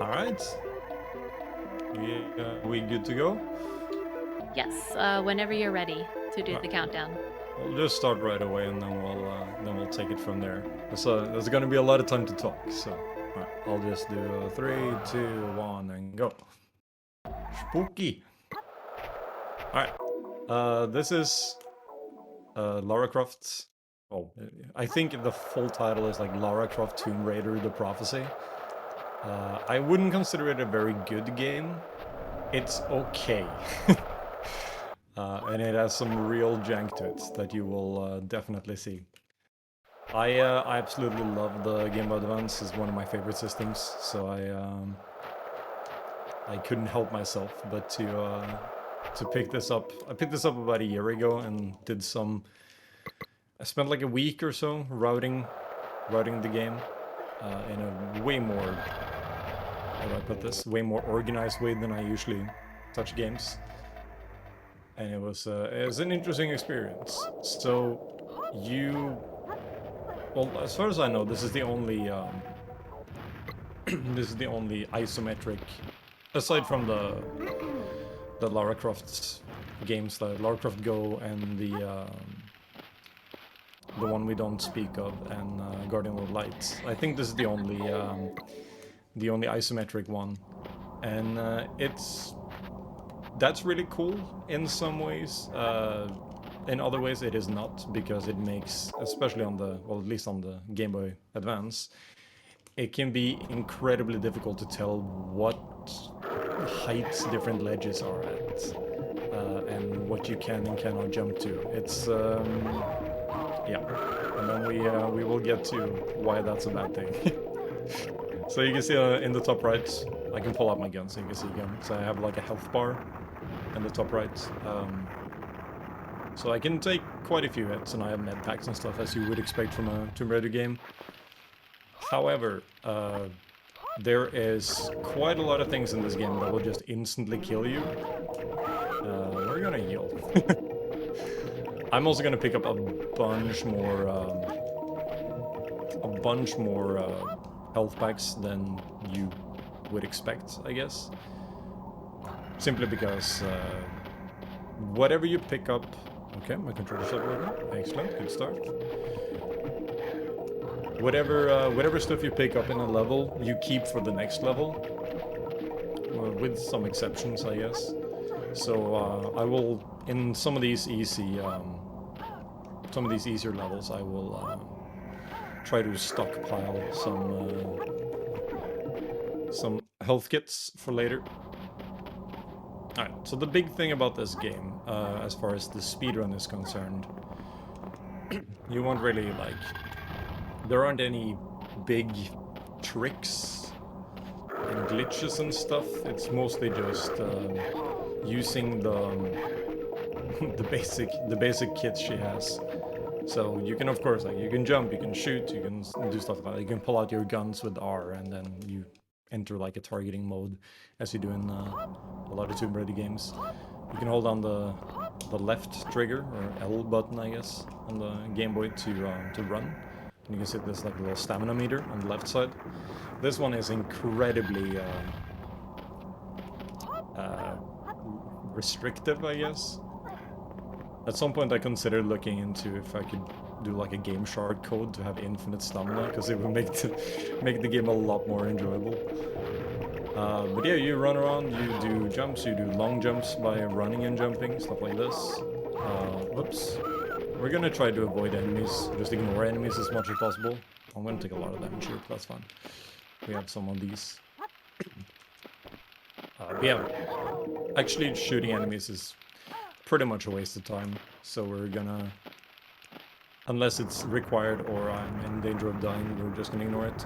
Alright. We good to go? Yes, whenever you're ready to do the countdown. We'll just start right away and then we'll take it from there. There's gonna be a lot of time to talk, so alright, I'll just do 3, 2, 1 and go. Spooky! Alright. This is Lara Croft's. Oh, I think the full title is like Lara Croft Tomb Raider: The Prophecy. I wouldn't consider it a very good game. It's okay. And it has some real jank to it that you will definitely see. I absolutely love the Game Boy Advance. It's one of my favorite systems, so I couldn't help myself but to pick this up. I picked this up about a year ago and did some. I spent like a week or so routing the game in a way more, how do I put this, way more organized way than I usually touch games. And it was an interesting experience. So well, as far as I know, this is the only this is the only isometric, aside from the Lara Croft games, like Lara Croft Go and the one we don't speak of, and Guardian of Light. I think this is the only isometric one, and that's really cool in some ways. In other ways, it is not, because it makes, especially on the, well, at least on the Game Boy Advance, it can be incredibly difficult to tell what heights different ledges are at, and what you can and cannot jump to. It's yeah, and then we will get to why that's a bad thing. So you can see in the top right, I can pull out my gun so you can see again. So I have like a health bar in the top right. So I can take quite a few hits, and I have med packs and stuff, as you would expect from a Tomb Raider game. However, there is quite a lot of things in this game that will just instantly kill you. We're gonna heal. I'm also gonna pick up a bunch more health packs than you would expect, I guess. Simply because whatever you pick up. Okay, my controller's up working. Excellent, good start. Whatever stuff you pick up in a level, you keep for the next level, with some exceptions, I guess. So I will, in some of these easier levels, I will try to stockpile some health kits for later. Alright, so the big thing about this game, as far as the speedrun is concerned, you won't really, like, there aren't any big tricks and glitches and stuff. It's mostly just using the basic kits she has. So you can, of course, like, you can jump, you can shoot, you can do stuff like that. You can pull out your guns with R, and then you enter like a targeting mode, as you do in a lot of Tomb Raider games. You can hold down the left trigger, or L button, I guess, on the Game Boy to run. And you can see there's like a little stamina meter on the left side. This one is incredibly restrictive, I guess. At some point I considered looking into if I could do like a game shard code to have infinite stamina, because it would make the game a lot more enjoyable. But yeah, you run around, you do jumps, you do long jumps by running and jumping, stuff like this. Whoops. We're gonna try to avoid enemies, just ignore enemies as much as possible. I'm gonna take a lot of damage here, but that's fine. We have some of these. But yeah, actually shooting enemies is pretty much a waste of time, so we're gonna, unless it's required or I'm in danger of dying, we're just gonna ignore it.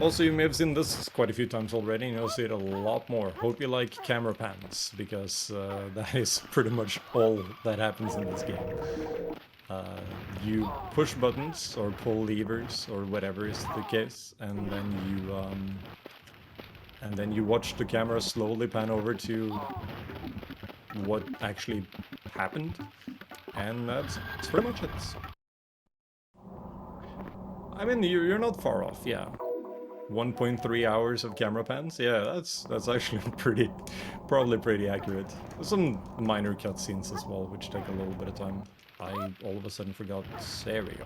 Also, you may have seen this quite a few times already, and you'll see it a lot more. Hope you like camera pans, because that is pretty much all that happens in this game. You push buttons or pull levers or whatever is the case, and then you watch the camera slowly pan over to what actually happened, and that's pretty much it. I mean, you're not far off, yeah. 1.3 hours of camera pans. Yeah, that's actually probably pretty accurate. There's some minor cutscenes as well, which take a little bit of time. I all of a sudden forgot. There we go.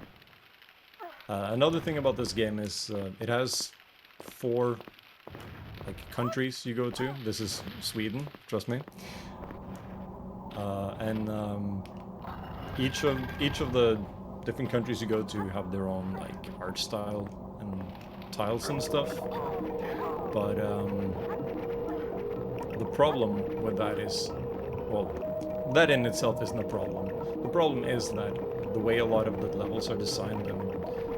Another thing about this game is it has 4 like countries you go to. This is Sweden, trust me. And each of the different countries you go to have their own like art style and tiles and stuff. But the problem with that is, well, that in itself isn't a problem. The problem is that the way a lot of the levels are designed, and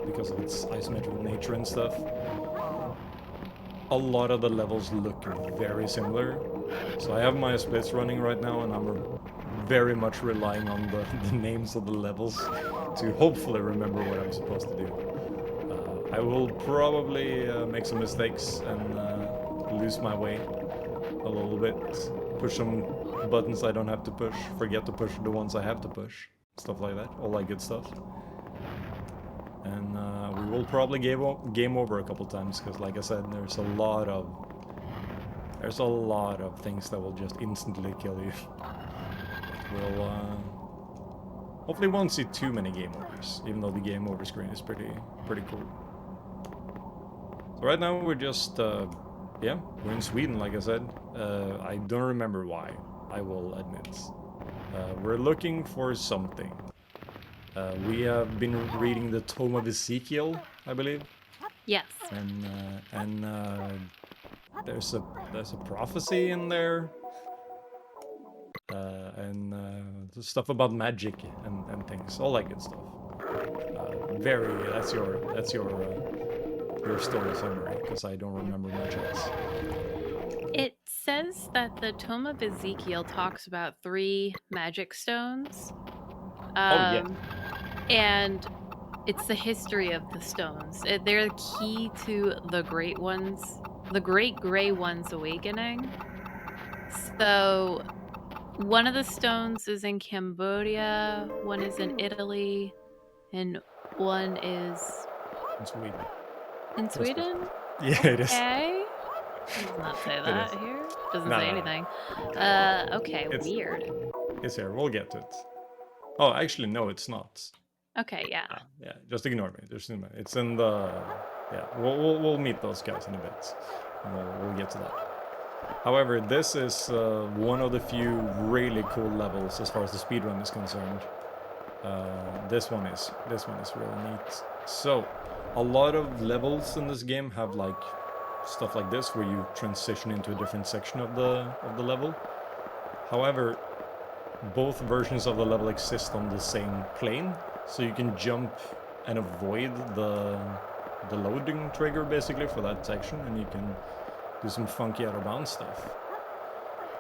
because of its isometric nature and stuff, a lot of the levels look very similar. So I have my splits running right now, and I'm very much relying on the names of the levels to hopefully remember what I'm supposed to do. I will probably make some mistakes and lose my way a little bit, push some buttons I don't have to push, forget to push the ones I have to push, stuff like that, all that good stuff. And we will probably game over a couple times, because like I said, there's a lot of things that will just instantly kill you. We'll hopefully won't see too many game overs, even though the game over screen is pretty cool. So right now we're just yeah, we're in Sweden, like I said. I don't remember why, I will admit. We're looking for something. We have been reading the Tome of Ezekiel, I believe. Yes. And there's a prophecy in there. And stuff about magic and things, all that good stuff. That's your story summary, because I don't remember much else. It says that the Tome of Ezekiel talks about 3 magic stones. Oh yeah. And it's the history of the stones. They're key to the Great Grey One's awakening. So one of the stones is in Cambodia, one is in Italy, and one is In Sweden. in Sweden? Yeah, it is. Okay. Does not say that here. Doesn't say anything. Okay, weird. It's here. We'll get to it. Oh, actually, no, it's not. Okay, yeah. Yeah, just ignore me. It's in the. Yeah, we'll meet those guys in a bit. And we'll get to that. However, this is one of the few really cool levels as far as the speedrun is concerned. This one is really neat. So, a lot of levels in this game have like stuff like this, where you transition into a different section of the level. However, both versions of the level exist on the same plane, so you can jump and avoid the loading trigger basically for that section, and you can do some funky out of bounds stuff.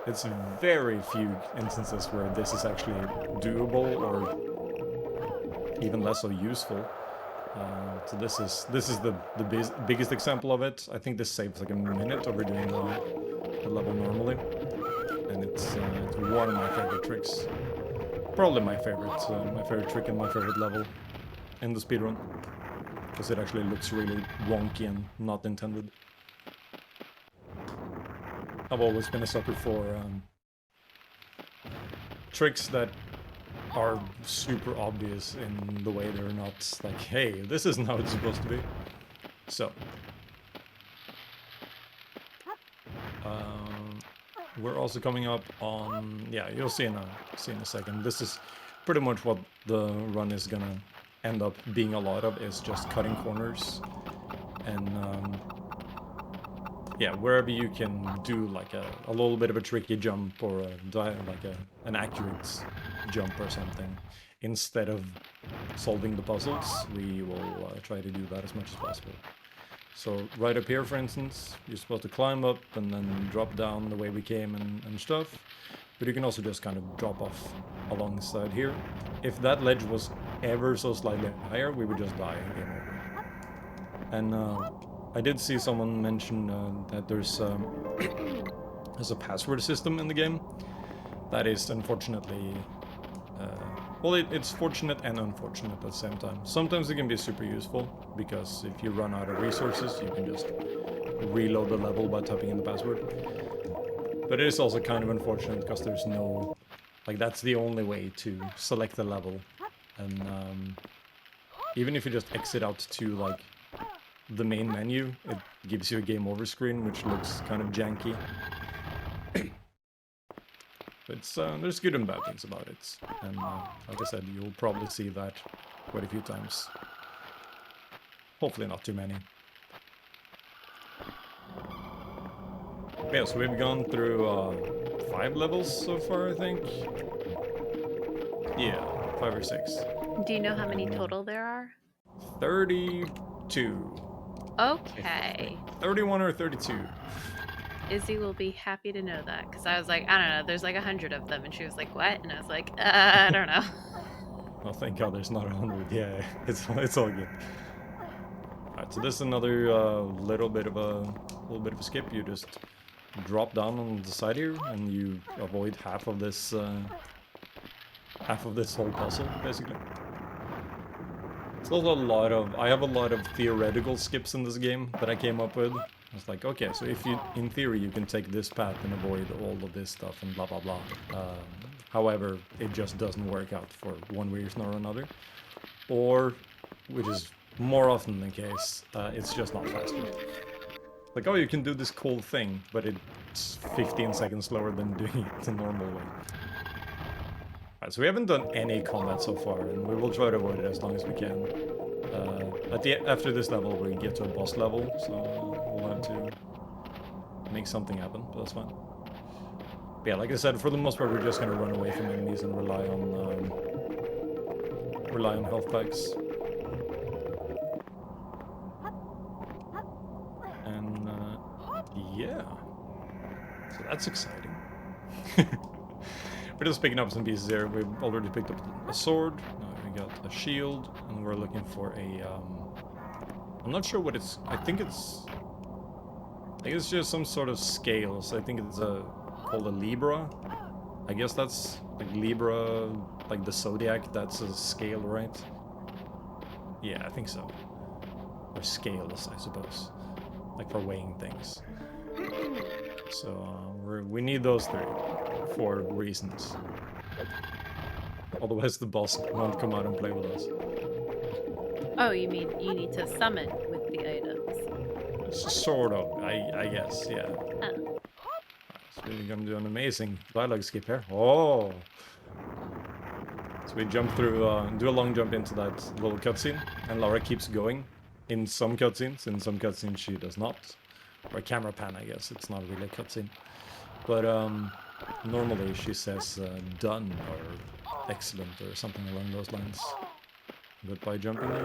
It's very few instances where this is actually doable, or even less so useful. So this is the biggest example of it. I think this saves like a minute over doing the level normally, and it's one of my favorite tricks. Probably my favorite trick and my favorite level in the speedrun, because it actually looks really wonky and not intended. I've always been a sucker for tricks that are super obvious in the way they're not like, hey, this isn't how it's supposed to be. So, we're also coming up on, yeah, you'll see in a second. This is pretty much what the run is gonna end up being a lot of, is just cutting corners, and yeah, wherever you can do like a little bit of a tricky jump, or an accurate jump or something, instead of solving the puzzles, we will try to do that as much as possible. So right up here, for instance, you're supposed to climb up and then drop down the way we came and stuff, but you can also just kind of drop off alongside here. If that ledge was ever so slightly higher, we would just die and game over. And I did see someone mention that there's a password system in the game. That is unfortunately Well, it's fortunate and unfortunate at the same time. Sometimes it can be super useful, because if you run out of resources, you can just reload the level by typing in the password. But it is also kind of unfortunate, because there's no... Like, that's the only way to select the level. And even if you just exit out to, like, the main menu, it gives you a game over screen, which looks kind of janky. It's, there's good and bad things about it, and like I said, you'll probably see that quite a few times. Hopefully not too many. Yeah, so we've gone through 5 levels so far, I think. Yeah, 5 or 6. Do you know how many total there are? 32. Okay. 31 or 32. Izzy will be happy to know that, because I was like, I don't know, there's like 100 of them, and she was like, what? And I was like, I don't know. Oh, thank God there's not 100. Yeah, it's all good. Alright, so this is another little bit of a skip. You just drop down on the side here, and you avoid half of this whole puzzle, basically. It's also I have a lot of theoretical skips in this game that I came up with. It's like, okay, so if you, in theory, you can take this path and avoid all of this stuff and blah blah blah. However, it just doesn't work out for one reason or another. Or, which is more often the case, it's just not faster. Like, oh, you can do this cool thing, but it's 15 seconds slower than doing it the normal way. Alright, so we haven't done any combat so far, and we will try to avoid it as long as we can. After this level, we get to a boss level, so we'll have to make something happen, but that's fine. But yeah, like I said, for the most part, we're just gonna run away from enemies and rely on health packs. And yeah, so that's exciting. We're just picking up some pieces here. We've already picked up a sword. Now we got a shield, and we're looking for a. I'm not sure what it's. I think it's just some sort of scales. I think it's called a Libra. I guess that's like Libra, like the zodiac. That's a scale, right? Yeah, I think so. Or scales, I suppose, like for weighing things. So we need those 3 for reasons. Otherwise the boss won't come out and play with us. Oh, you mean you need to summon with the items? Sort of, I guess, yeah. Oh. So we're gonna do an amazing dialogue skip here. Oh! So we jump through, do a long jump into that little cutscene, and Laura keeps going in some cutscenes. In some cutscenes she does not. Or a camera pan, I guess. It's not really a cutscene. But normally she says done or excellent or something along those lines. But by jumping, you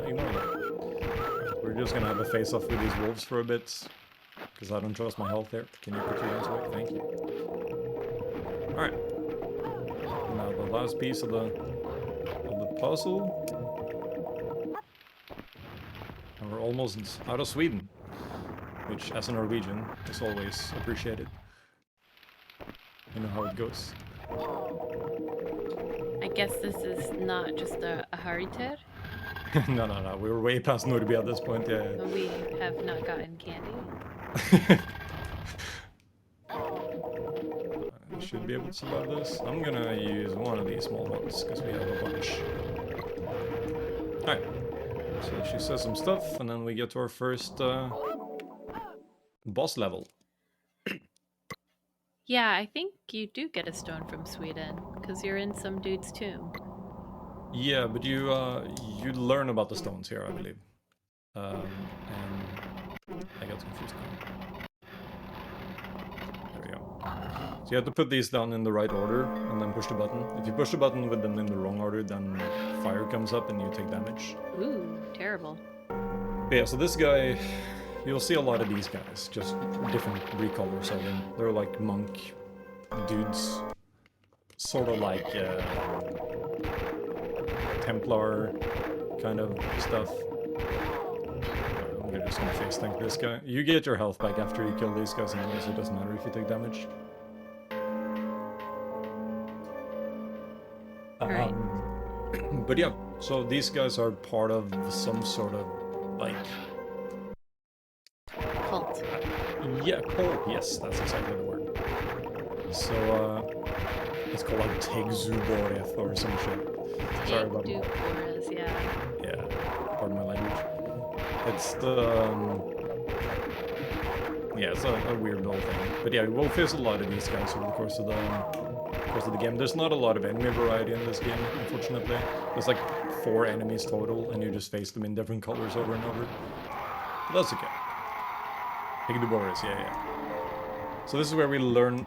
ignore that. We're just gonna have a face-off with these wolves for a bit, because I don't trust my health there. Can you put your hands away? Thank you. Alright. Now the last piece of the puzzle. And we're almost out of Sweden, which, as a Norwegian, is always appreciated. You know how it goes. I guess this is not just a hariter? No. We were way past Nordby at this point, yeah. We have not gotten candy. I should be able to survive this. I'm gonna use one of these small ones, because we have a bunch. Alright. So she says some stuff, and then we get to our first boss level. Yeah, I think you do get a stone from Sweden, because you're in some dude's tomb. Yeah, but you learn about the stones here, I believe. And I got confused now. There we go. So you have to put these down in the right order, and then push the button. If you push the button with them in the wrong order, then fire comes up and you take damage. Ooh, terrible. But yeah, so this guy... You'll see a lot of these guys, just different recolors of them. They're like monk dudes. Sort of like Templar kind of stuff. I'm just gonna face tank this guy. You get your health back after you kill these guys anyway, so it doesn't matter if you take damage. Right. But yeah, so these guys are part of some sort of, like... Cult. Yeah, cult, yes, that's exactly the word. So, it's called like Tegzuboreth or some shit. Sorry about Take Boris, yeah. Yeah, pardon my language. It's the... yeah, it's a weird little thing. But yeah, we'll face a lot of these guys over the course of the game. There's not a lot of enemy variety in this game, unfortunately. There's like 4 enemies total, and you just face them in different colors over and over. But that's okay. Tegzuboreth, yeah. So this is where we learn...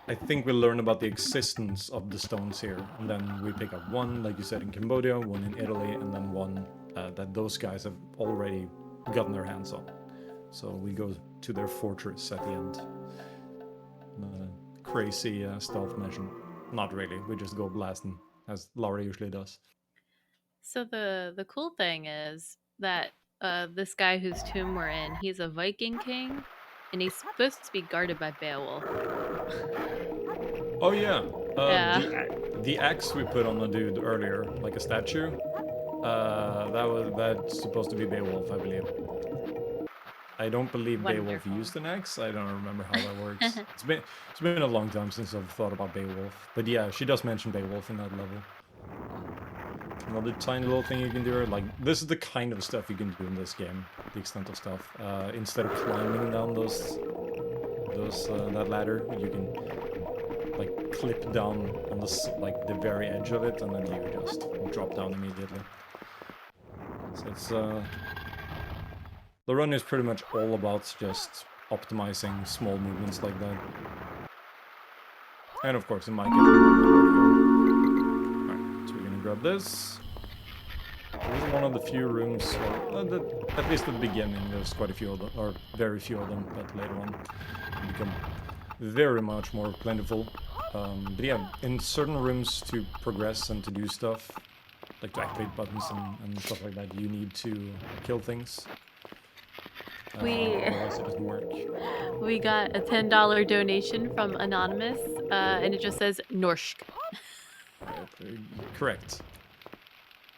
I think we learn about the existence of the stones here, and then we pick up one, like you said, in Cambodia, one in Italy, and then one that those guys have already gotten their hands on. So we go to their fortress at the end. Crazy stealth mission. Not really, we just go blasting, as Laura usually does. So the cool thing is that this guy whose tomb we're in, he's a Viking king, and he's supposed to be guarded by Beowulf. Oh yeah, Yeah. the axe we put on the dude earlier, like a statue, that's supposed to be Beowulf, I believe. I don't believe Beowulf Wonderful. used an axe. I don't remember how that works. It's been a long time since I've thought about Beowulf. But yeah, she does mention Beowulf in that level. Another tiny little thing you can do, like, this is the kind of stuff you can do in this game, the extent of stuff. Instead of climbing down that ladder, you can, like, clip down on the very edge of it, and then you just drop down immediately. So it's, the run is pretty much all about just optimizing small movements like that. And of course, in my case, alright, so we're gonna grab this. This is one of the few rooms, at least at the beginning, there's quite a few of them, or very few of them, but later on they become very much more plentiful. But yeah, in certain rooms to progress and to do stuff, like to activate buttons and stuff like that, you need to kill things. Otherwise it doesn't work. We got a $10 donation from Anonymous, and it just says Norsk. Correct.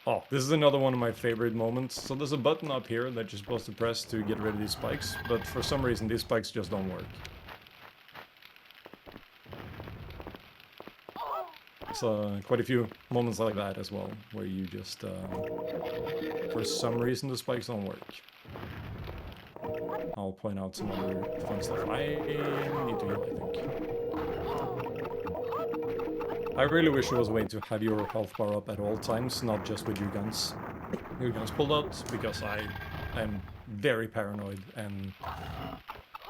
Oh, this is another one of my favorite moments. So there's a button up here that you're supposed to press to get rid of these spikes, but for some reason these spikes just don't work. So quite a few moments like that as well, where you just, for some reason the spikes don't work. I'll point out some other fun stuff. I need to heal, I think. I really wish there was a way to have your health bar up at all times, not just with your guns. Your guns pulled out, because I am very paranoid, and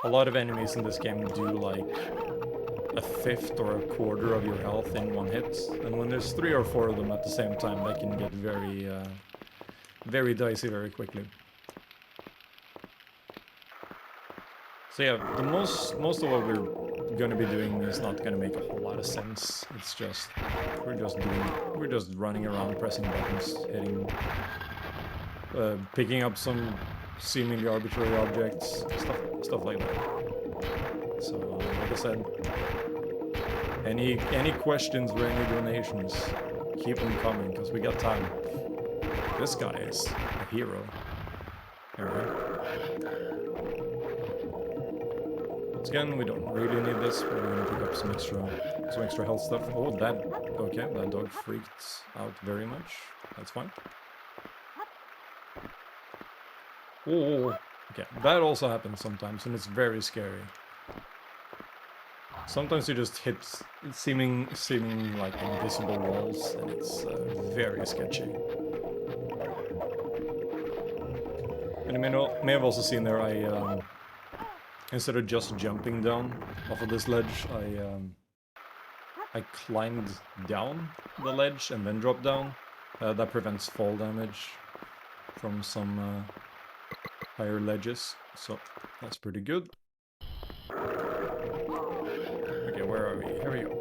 a lot of enemies in this game do like a fifth or a quarter of your health in one hit, and when there's 3 or 4 of them at the same time, that can get very, very dicey very quickly. So yeah, the most of what we're gonna be doing is not gonna make a whole lot of sense. It's just we're just running around, pressing buttons, hitting, picking up some seemingly arbitrary objects, stuff like that. So like I said, any questions or any donations, keep them coming, because we got time. This guy is a hero. Alright. Once again, we don't really need this, but we're gonna pick up some extra health stuff. Oh, okay, that dog freaked out very much. That's fine. Oh, okay, that also happens sometimes, and it's very scary. Sometimes you just hit seeming like invisible walls, and it's very sketchy. And you may have also seen there, instead of just jumping down off of this ledge, I climbed down the ledge and then dropped down. That prevents fall damage from some higher ledges, so that's pretty good. Okay, where are we? Here we go.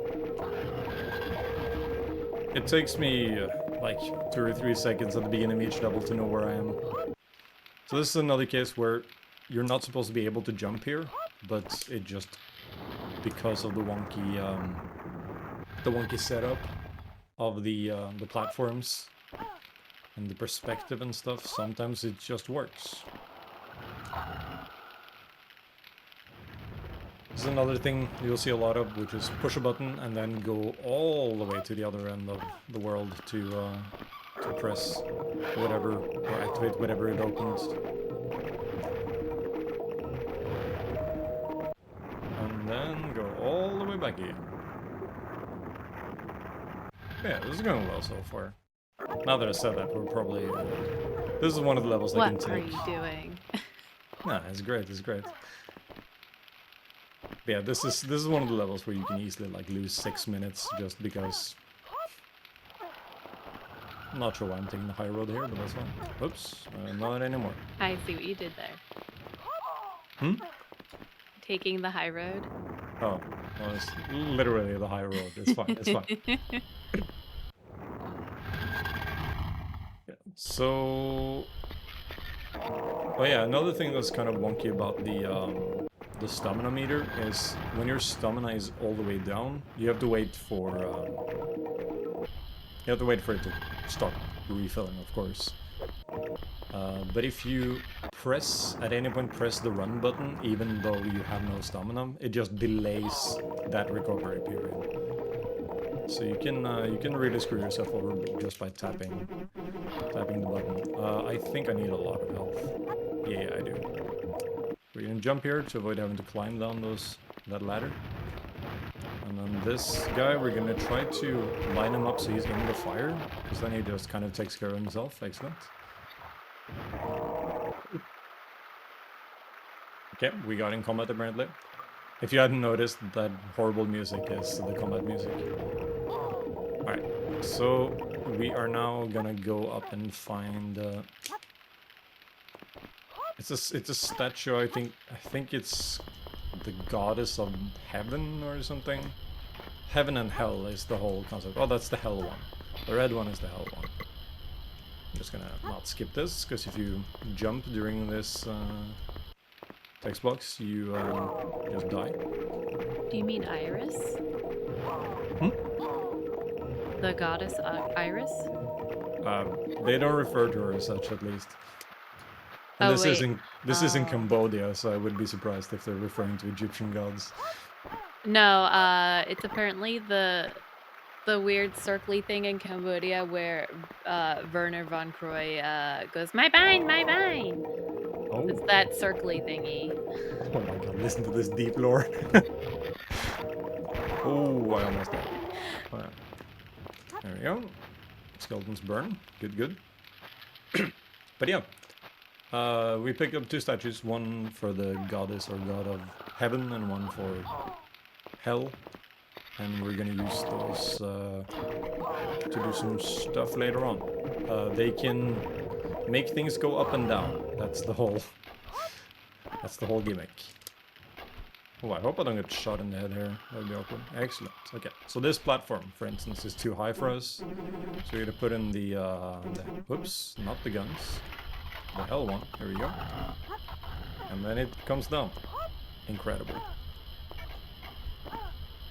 It takes me like 2 or 3 seconds at the beginning of each level to know where I am. So this is another case where you're not supposed to be able to jump here, but it just, because of the wonky setup of the platforms and the perspective and stuff, sometimes it just works. This is another thing you'll see a lot of, which is push a button and then go all the way to the other end of the world to press whatever or activate whatever it opens. And then go all the way back again. Yeah, this is going well so far. Now that I said that, we're probably... this is one of the levels I can take. What are you doing? Nah, it's great, it's great. But yeah, this is one of the levels where you can easily like lose 6 minutes just because... I'm not sure why I'm taking the high road here, but that's fine. Oops, not anymore. I see what you did there. Hmm? Taking the high road. Oh, well, it's literally the high road. It's fine, it's fine. Yeah, so... Oh yeah, another thing that's kind of wonky about the stamina meter is when your stamina is all the way down, you have to wait for it to start refilling, of course. But if you at any point press the run button, even though you have no stamina, it just delays that recovery period. So you can really screw yourself over just by tapping the button. I think I need a lot of health. Yeah, I do. We're gonna jump here to avoid having to climb down that ladder. And then this guy, we're gonna try to line him up so he's in the fire, because then he just kind of takes care of himself. Excellent. Okay, we got in combat apparently. If you hadn't noticed, that horrible music is the combat music. Alright, so we are now gonna go up and find... It's a statue, I think it's the goddess of heaven or something. Heaven and hell is the whole concept. Oh, that's the hell one. The red one is the hell one. I'm just gonna not skip this, because if you jump during this text box, you just die. Do you mean Iris? Hmm? The goddess Iris? They don't refer to her as such, at least. And Oh, this wait. is in Cambodia, so I would be surprised if they're referring to Egyptian gods. No, it's apparently the weird circly thing in Cambodia where Werner von Croy goes, my vine, my vine. Oh. It's that circly thingy. Oh my god, listen to this deep lore. Oh, I almost died. Right. There we go. Skeletons burn. Good, good. But yeah. We picked up 2 statues, one for the goddess or god of heaven and one for hell. And we're gonna use those to do some stuff later on. They can make things go up and down. That's the whole gimmick. Oh, I hope I don't get shot in the head here. That would be awkward. Excellent. Okay, so this platform, for instance, is too high for us. So we're gonna put in the whoops, not the guns. The hell one. Here we go. And then it comes down. Incredible.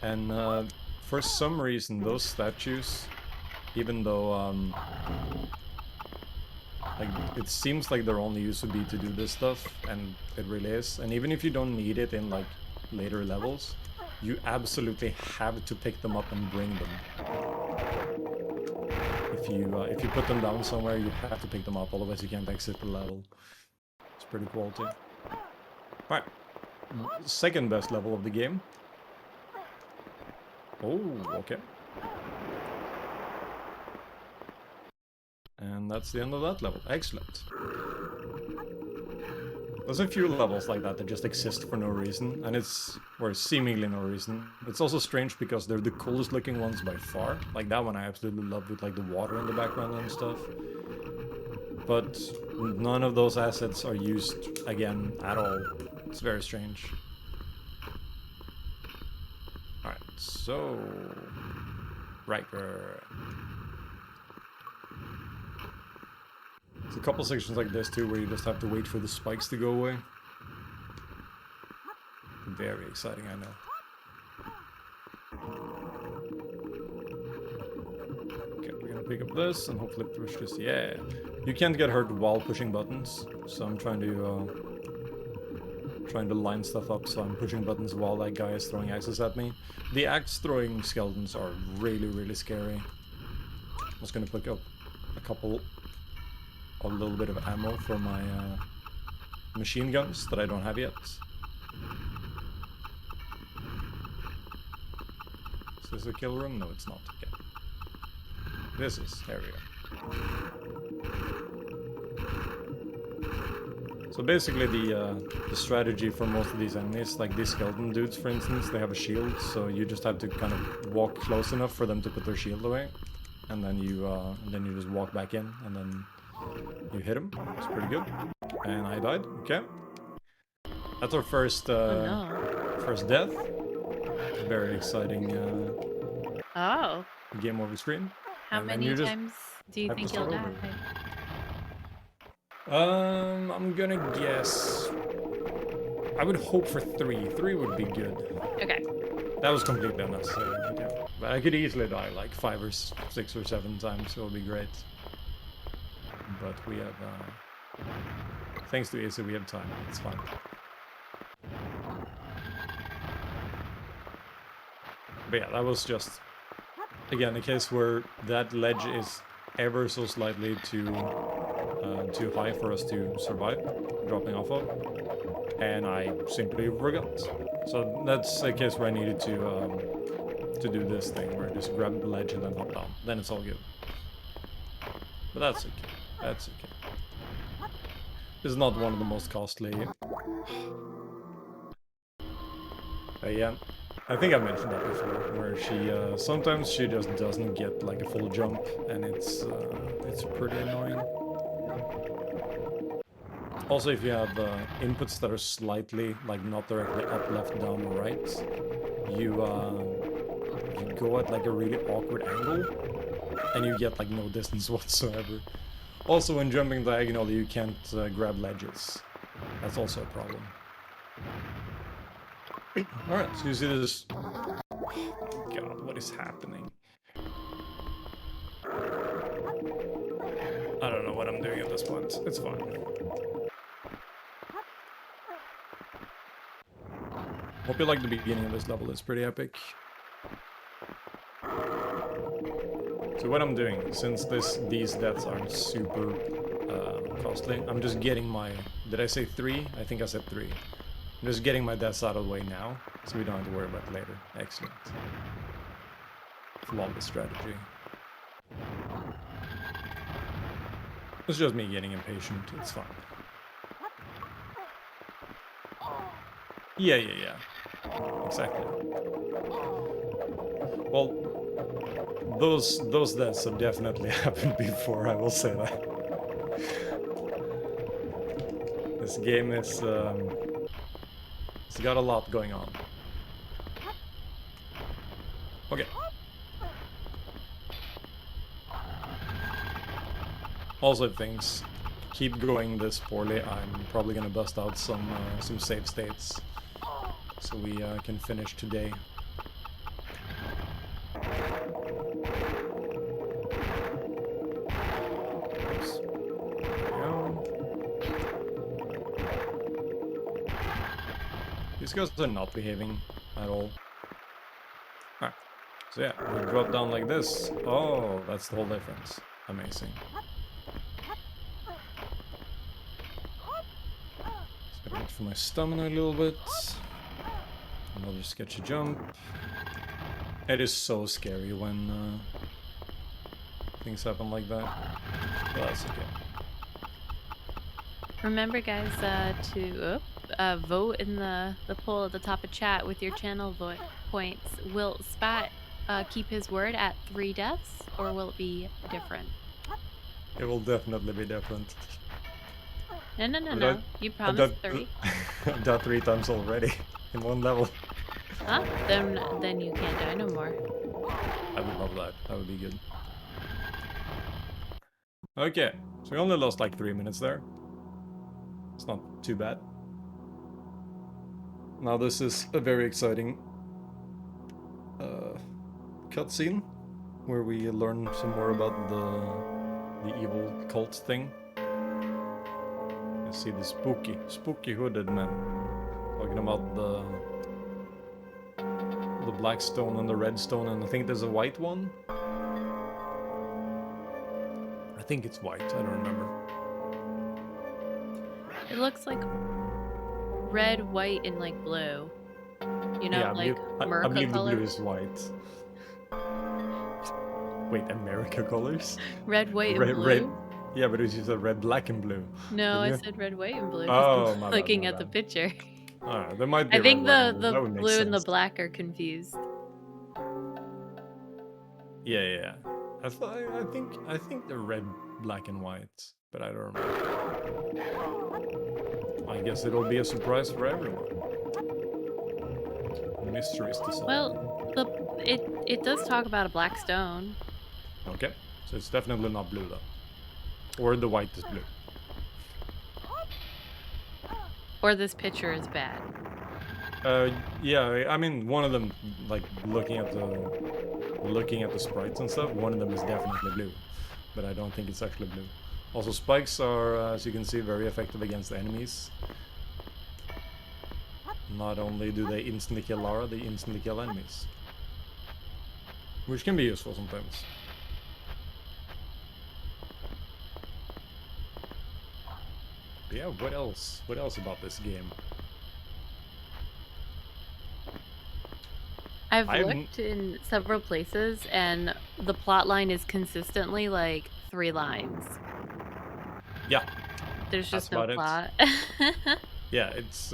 And for some reason, those statues, even though like it seems like their only use would be to do this stuff, and it really is. And even if you don't need it in like later levels, you absolutely have to pick them up and bring them. If you put them down somewhere, you have to pick them up, otherwise you can't exit the level. It's pretty quality. Alright. Second best level of the game. Oh, okay. And that's the end of that level. Excellent. There's a few levels like that just exist for no reason, and or seemingly no reason. It's also strange because they're the coolest looking ones by far. Like that one I absolutely love with like the water in the background and stuff. But none of those assets are used again at all. It's very strange. Alright, so... Right there. There's a couple sections like this too, where you just have to wait for the spikes to go away. Very exciting, I know. pick up this and hopefully push this. Yeah, you can't get hurt while pushing buttons, so I'm trying to line stuff up, so I'm pushing buttons while that guy is throwing axes at me. The axe-throwing skeletons are really, really scary. I'm just gonna pick up a little bit of ammo for my machine guns that I don't have yet. Is this a kill room? No, it's not. Okay. This is. There we go. So basically the strategy for most of these enemies, like these skeleton dudes for instance, they have a shield, so you just have to kind of walk close enough for them to put their shield away. And then you just walk back in, and then you hit him. It's pretty good. And I died. Okay. That's our first first death. Very exciting game over screen. How many times do you think you'll die? I'm gonna guess. I would hope for 3. 3 would be good. Okay. That was completely unnecessary. Yeah. But I could easily die like 5 or 6 or 7 times, so it would be great. But we have, thanks to AC, we have time. It's fine. But yeah, that was just, again, a case where that ledge is ever so slightly too high for us to survive dropping off of, and I simply forgot. So that's a case where I needed to do this thing where I just grab the ledge and then hop down. Then it's all good. But that's okay. That's okay. This is not one of the most costly. Yeah, I think I mentioned that before, where she sometimes she just doesn't get like a full jump, and it's pretty annoying. Also, if you have inputs that are slightly, like, not directly up, left, down, or right, you go at, like, a really awkward angle, and you get, like, no distance whatsoever. Also, when jumping diagonally, you can't grab ledges. That's also a problem. Alright, so you see this... God, what is happening? I don't know what I'm doing at this point. It's fine. Hope you like the beginning of this level, it's pretty epic. So what I'm doing, since these deaths aren't super costly, I'm just getting my... Did I say 3? I think I said 3. I'm just getting my deaths out of the way now, so we don't have to worry about it later. Excellent. Flawless strategy. It's just me getting impatient, it's fine. Yeah. Exactly. Well, those deaths have definitely happened before, I will say that. This game is, it's got a lot going on. Okay. Also, if things keep going this poorly, I'm probably gonna bust out some save states, so we can finish today. Oops. There we go. These guys are not behaving at all. Alright, so yeah, we drop down like this. Oh, that's the whole difference. Amazing. Just gotta wait for my stamina a little bit. Another sketchy jump. It is so scary when things happen like that. But that's okay. Remember, guys, to vote in the poll at the top of chat with your channel points. Will Spat keep his word at 3 deaths, or will it be different? It will definitely be different. No. You promised 3. I've died 3 times already in one level. Huh? Then you can't die no more. I would love that. That would be good. Okay, so we only lost like 3 minutes there. It's not too bad. Now this is a very exciting cutscene. where we learn some more about the evil cult thing. You see the spooky hooded man talking about the black stone and the red stone, and I think there's a white one. I think it's white. I don't remember. It looks like red, white, and like blue. You know, Yeah, like I America believe the blue colors. is white. Wait, America colors? Red, white, and Red, blue. red. Yeah, but you said red, black, and blue. No, I Didn't you? said red, white, and blue. Oh, I'm my bad, looking my at the bad. picture. Alright, there might be I think red, white, and blue. the That would make blue and the sense. black are confused. Yeah. I think they're red, black, and white, but I don't remember. I guess it'll be a surprise for everyone. Mysteries to solve. Well, it does talk about a black stone. Okay, so it's definitely not blue though. Or the white is blue. Or this picture is bad. Yeah, I mean one of them, like looking at the sprites and stuff, one of them is definitely blue. But I don't think it's actually blue. Also, spikes are, as you can see, very effective against enemies. Not only do they instantly kill Lara, they instantly kill enemies. Which can be useful sometimes. But yeah, what else? What else about this game? I've looked in several places, and the plot line is consistently like 3 lines. Yeah. There's just no plot. Yeah, it's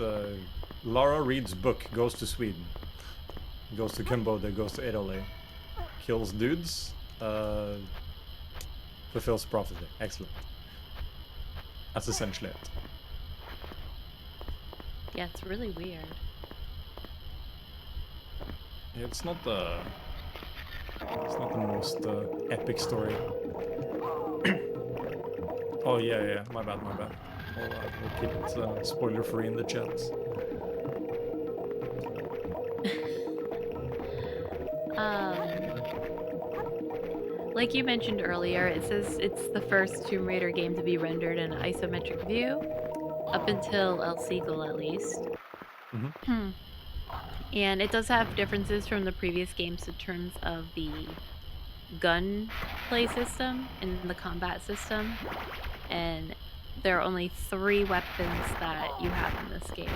Lara reads book, goes to Sweden, goes to Cambodia, goes to Italy, kills dudes, fulfills prophecy. Excellent. That's essentially it. Yeah, it's really weird. It's not the most epic story. Oh yeah, my bad. We'll keep it spoiler free in the chat. Like you mentioned earlier, it says it's the first Tomb Raider game to be rendered in isometric view, up until El Seagull at least. Mm-hmm. And it does have differences from the previous games in terms of the gun play system and the combat system. And there are only 3 weapons that you have in this game.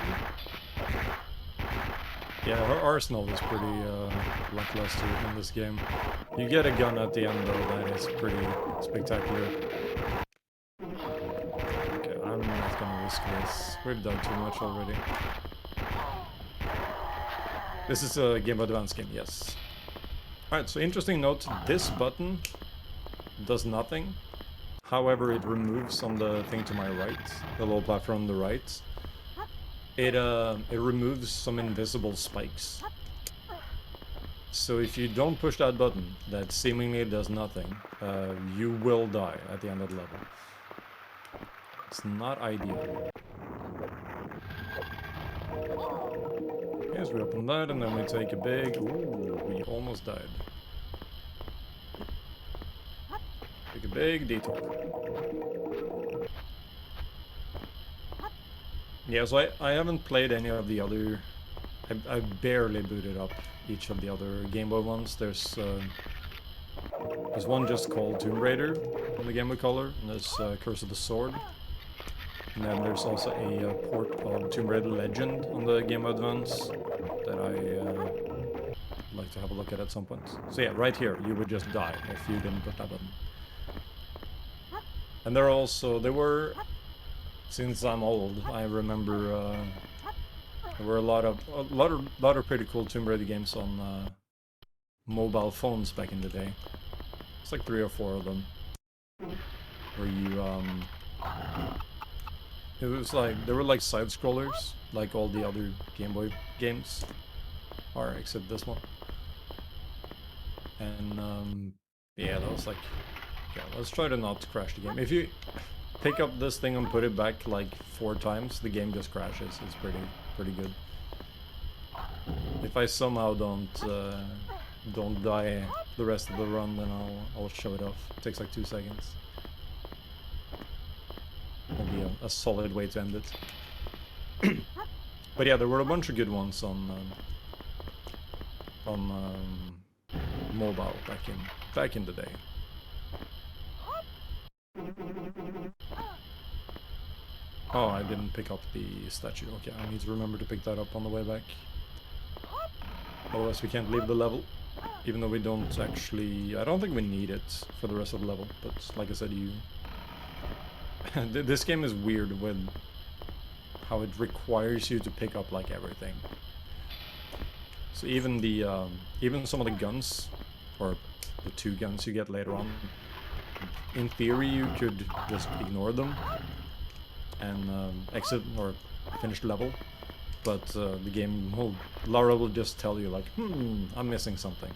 Yeah, her arsenal is pretty lackluster in this game. You get a gun at the end though, that is pretty spectacular. Okay, I'm not gonna risk this. We've done too much already. This is a Game Boy Advance game, yes. Alright, so interesting note, this button does nothing. However, it removes on the thing to my right, the little platform on the right. It removes some invisible spikes. So if you don't push that button, that seemingly does nothing, you will die at the end of the level. It's not ideal. Yes, we open that and then we take a big... Ooh, we almost died. Take a big detour. Yeah, so I haven't played any of the other... I barely booted up each of the other Game Boy ones. There's one just called Tomb Raider on the Game Boy Color, and there's Curse of the Sword. And then there's also a port of Tomb Raider Legend on the Game Boy Advance that I'd like to have a look at some point. So yeah, right here, you would just die if you didn't push that button. And there were, since I'm old, I remember there were a lot of pretty cool Tomb Raider games on mobile phones back in the day. It's like 3 or 4 of them, where you it was like they were like side scrollers, like all the other Game Boy games are, except this one. And yeah, that was like, yeah, let's try to not crash the game. If you pick up this thing and put it back like 4 times, the game just crashes. It's pretty good. If I somehow don't die the rest of the run, then I'll show it off. It takes like 2 seconds. Will be a solid way to end it. But yeah, there were a bunch of good ones on mobile back in the day. Oh, I didn't pick up the statue. Okay, I need to remember to pick that up on the way back. Otherwise we can't leave the level. Even though we don't actually... I don't think we need it for the rest of the level. But like I said, you... This game is weird with how it requires you to pick up like everything. So even the even some of the guns, or the 2 guns you get later on, in theory you could just ignore them and exit or finish the level. But the game will... Lara will just tell you like, I'm missing something.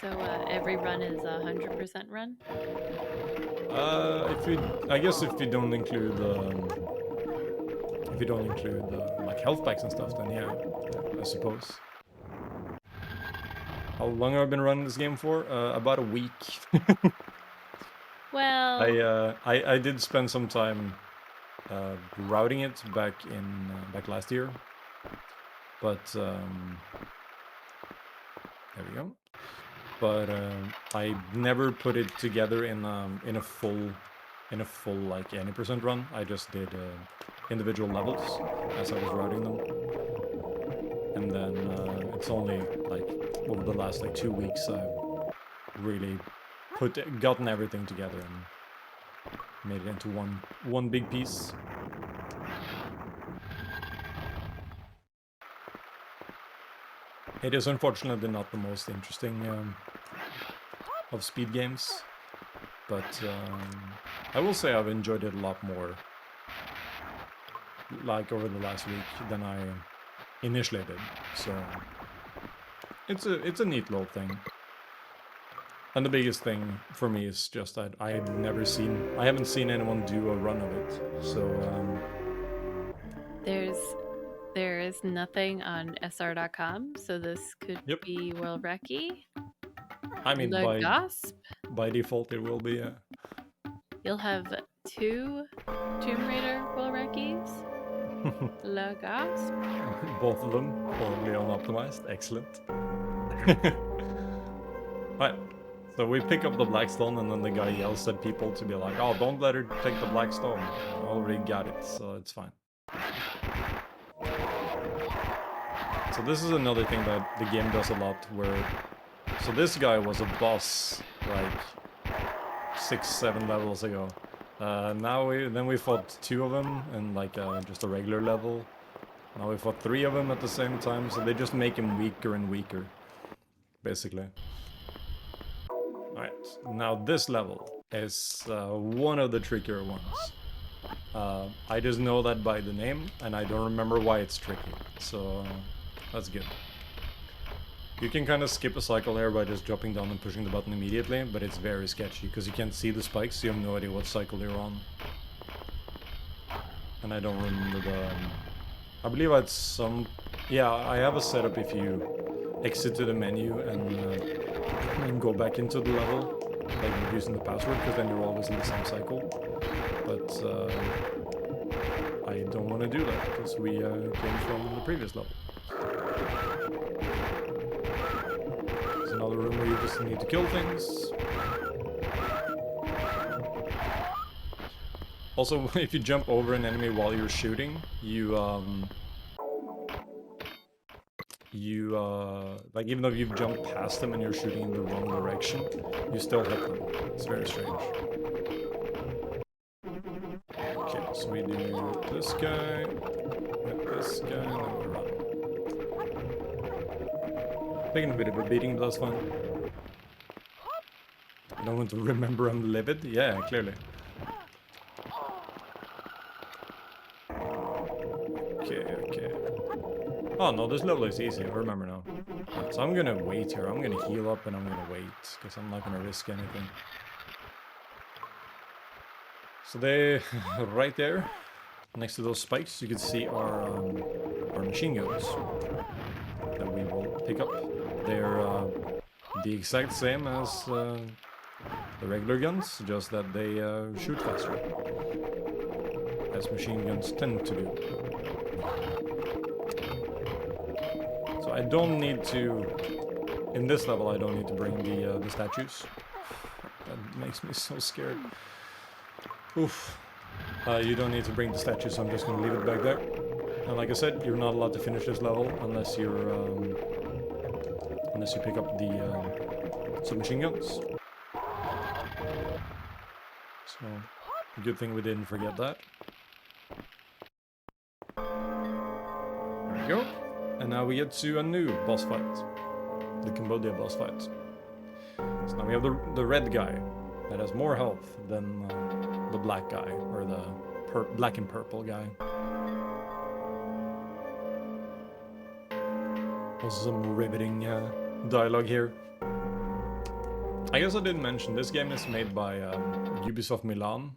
So every run is a 100% run? I guess if you don't include like health packs and stuff, then yeah, I suppose. How long have I been running this game for? About a week. Well, I did spend some time routing it back last year, but there we go. But I never put it together in a full like any % run. I just did individual levels as I was routing them, and then it's only like over the last like 2 weeks I've really gotten everything together and made it into one big piece. It is unfortunately not the most interesting of speed games, but I will say I've enjoyed it a lot more, like over the last week, than I initially did. So it's a neat little thing. And the biggest thing for me is just that I haven't seen anyone do a run of it. So there is nothing on sr.com, so this could Yep. be World Recce. I mean, Le Gasp. by default, it will be. You'll have 2 Tomb Raider World Recce's. Le Gasp. Both of them horribly unoptimized. Excellent. Right. So we pick up the black stone, and then the guy yells at people to be like, "Oh, don't let her take the black stone. I already got it, so it's fine." So this is another thing that the game does a lot, where... So this guy was a boss, like, 6-7 levels ago. Then we fought 2 of them in, like, just a regular level. Now we fought 3 of them at the same time, so they just make him weaker and weaker, basically. Alright, now this level is one of the trickier ones. I just know that by the name, and I don't remember why it's tricky, so that's good. You can kind of skip a cycle here by just dropping down and pushing the button immediately, but it's very sketchy, because you can't see the spikes, so you have no idea what cycle you're on. And I don't remember the... I believe I had some... Yeah, I have a setup if you exit to the menu and go back into the level, like using the password, because then you're always in the same cycle. But I don't want to do that, because we came from the previous level. There's another room where you just need to kill things. Also, if you jump over an enemy while you're shooting, like, even though you've jumped past them and you're shooting in the wrong direction, you still hit them. It's very strange. Okay, so we do this guy, hit this guy, and then we run. Taking a bit of a beating, but that's fine. I don't want to remember I'm livid? Yeah, clearly. Okay. Oh no, this level is easy, I remember now. Right, so I'm gonna wait here, I'm gonna heal up and I'm gonna wait, because I'm not gonna risk anything. So they, right there, next to those spikes, you can see our machine guns that we will pick up. They're the exact same as the regular guns, just that they shoot faster, as machine guns tend to do. So I don't need to, in this level, I don't need to bring the statues. That makes me so scared. Oof. You don't need to bring the statues, so I'm just gonna leave it back there. And like I said, you're not allowed to finish this level unless you're unless you pick up the submachine guns. So, good thing we didn't forget that. There we go. And now we get to a new boss fight. The Cambodia boss fight. So now we have the red guy that has more health than the black guy, or the black and purple guy. Also some riveting dialogue here. I guess I didn't mention, this game is made by Ubisoft Milan.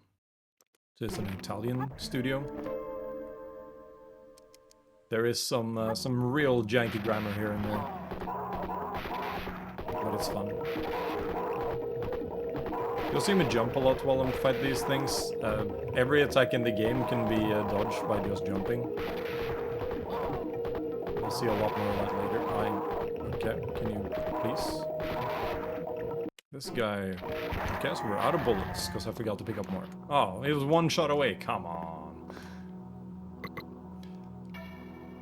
So it's an Italian studio. There is some real janky grammar here and there. But it's fun. You'll see me jump a lot while I'm fighting these things. Every attack in the game can be dodged by just jumping. You'll see a lot more of that later. Okay, can you please? This guy... Okay, so we're out of bullets, because I forgot to pick up more. Oh, it was one shot away, come on.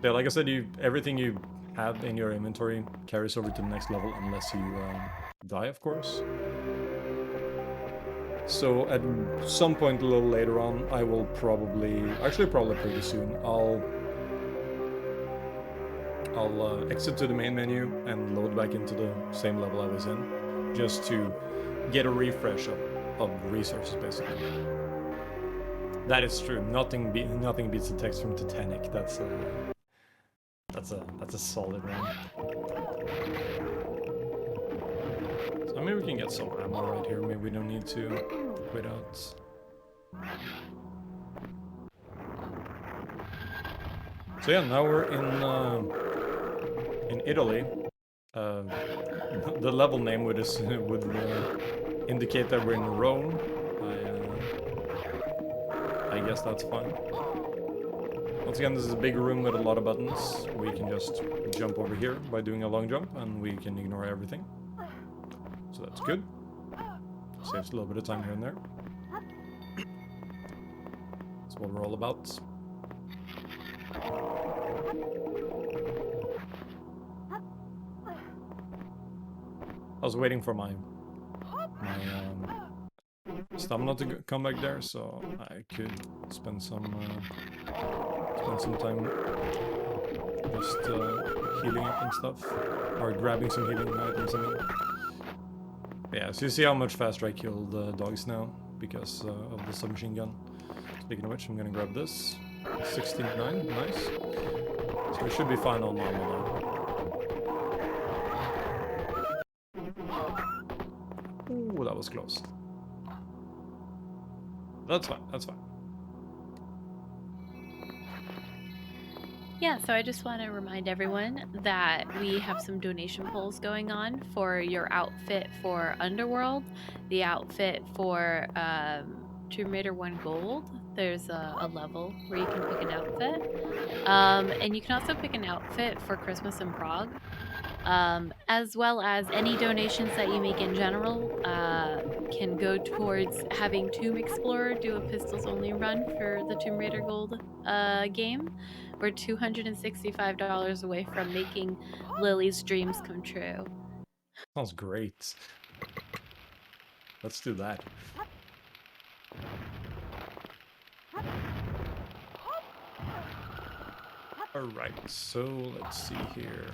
Yeah, like I said, everything you have in your inventory carries over to the next level, unless you die, of course. So at some point a little later on, I will probably pretty soon, I'll exit to the main menu and load back into the same level I was in, just to get a refresh of resources, basically. That is true. Nothing beats the text from Titanic. That's a solid one. So maybe we can get some ammo right here. Maybe we don't need to quit out. So yeah, now we're in Italy. The level name would indicate that we're in Rome. I guess that's fine. Once again, this is a big room with a lot of buttons. We can just jump over here by doing a long jump, and we can ignore everything. So that's good. Saves a little bit of time here and there. That's what we're all about. I was waiting for my stamina to come back there, so I could spend some time just healing up and stuff, or grabbing some healing items. I mean, yeah. So you see how much faster I kill the dogs now because of the submachine gun. Speaking of which, I'm gonna grab this. 69, nice. So we should be fine on ammo now. Ooh, that was close. That's fine, that's fine. Yeah, so I just want to remind everyone that we have some donation polls going on for your outfit for Underworld, the outfit for Tomb Raider 1 Gold. There's a level where you can pick an outfit. And you can also pick an outfit for Christmas in Prague. As well as any donations that you make in general can go towards having Tomb Explorer do a pistols only run for the Tomb Raider Gold game. We're $265 away from making Lily's dreams come true. Sounds great. Let's do that. Alright, so let's see here.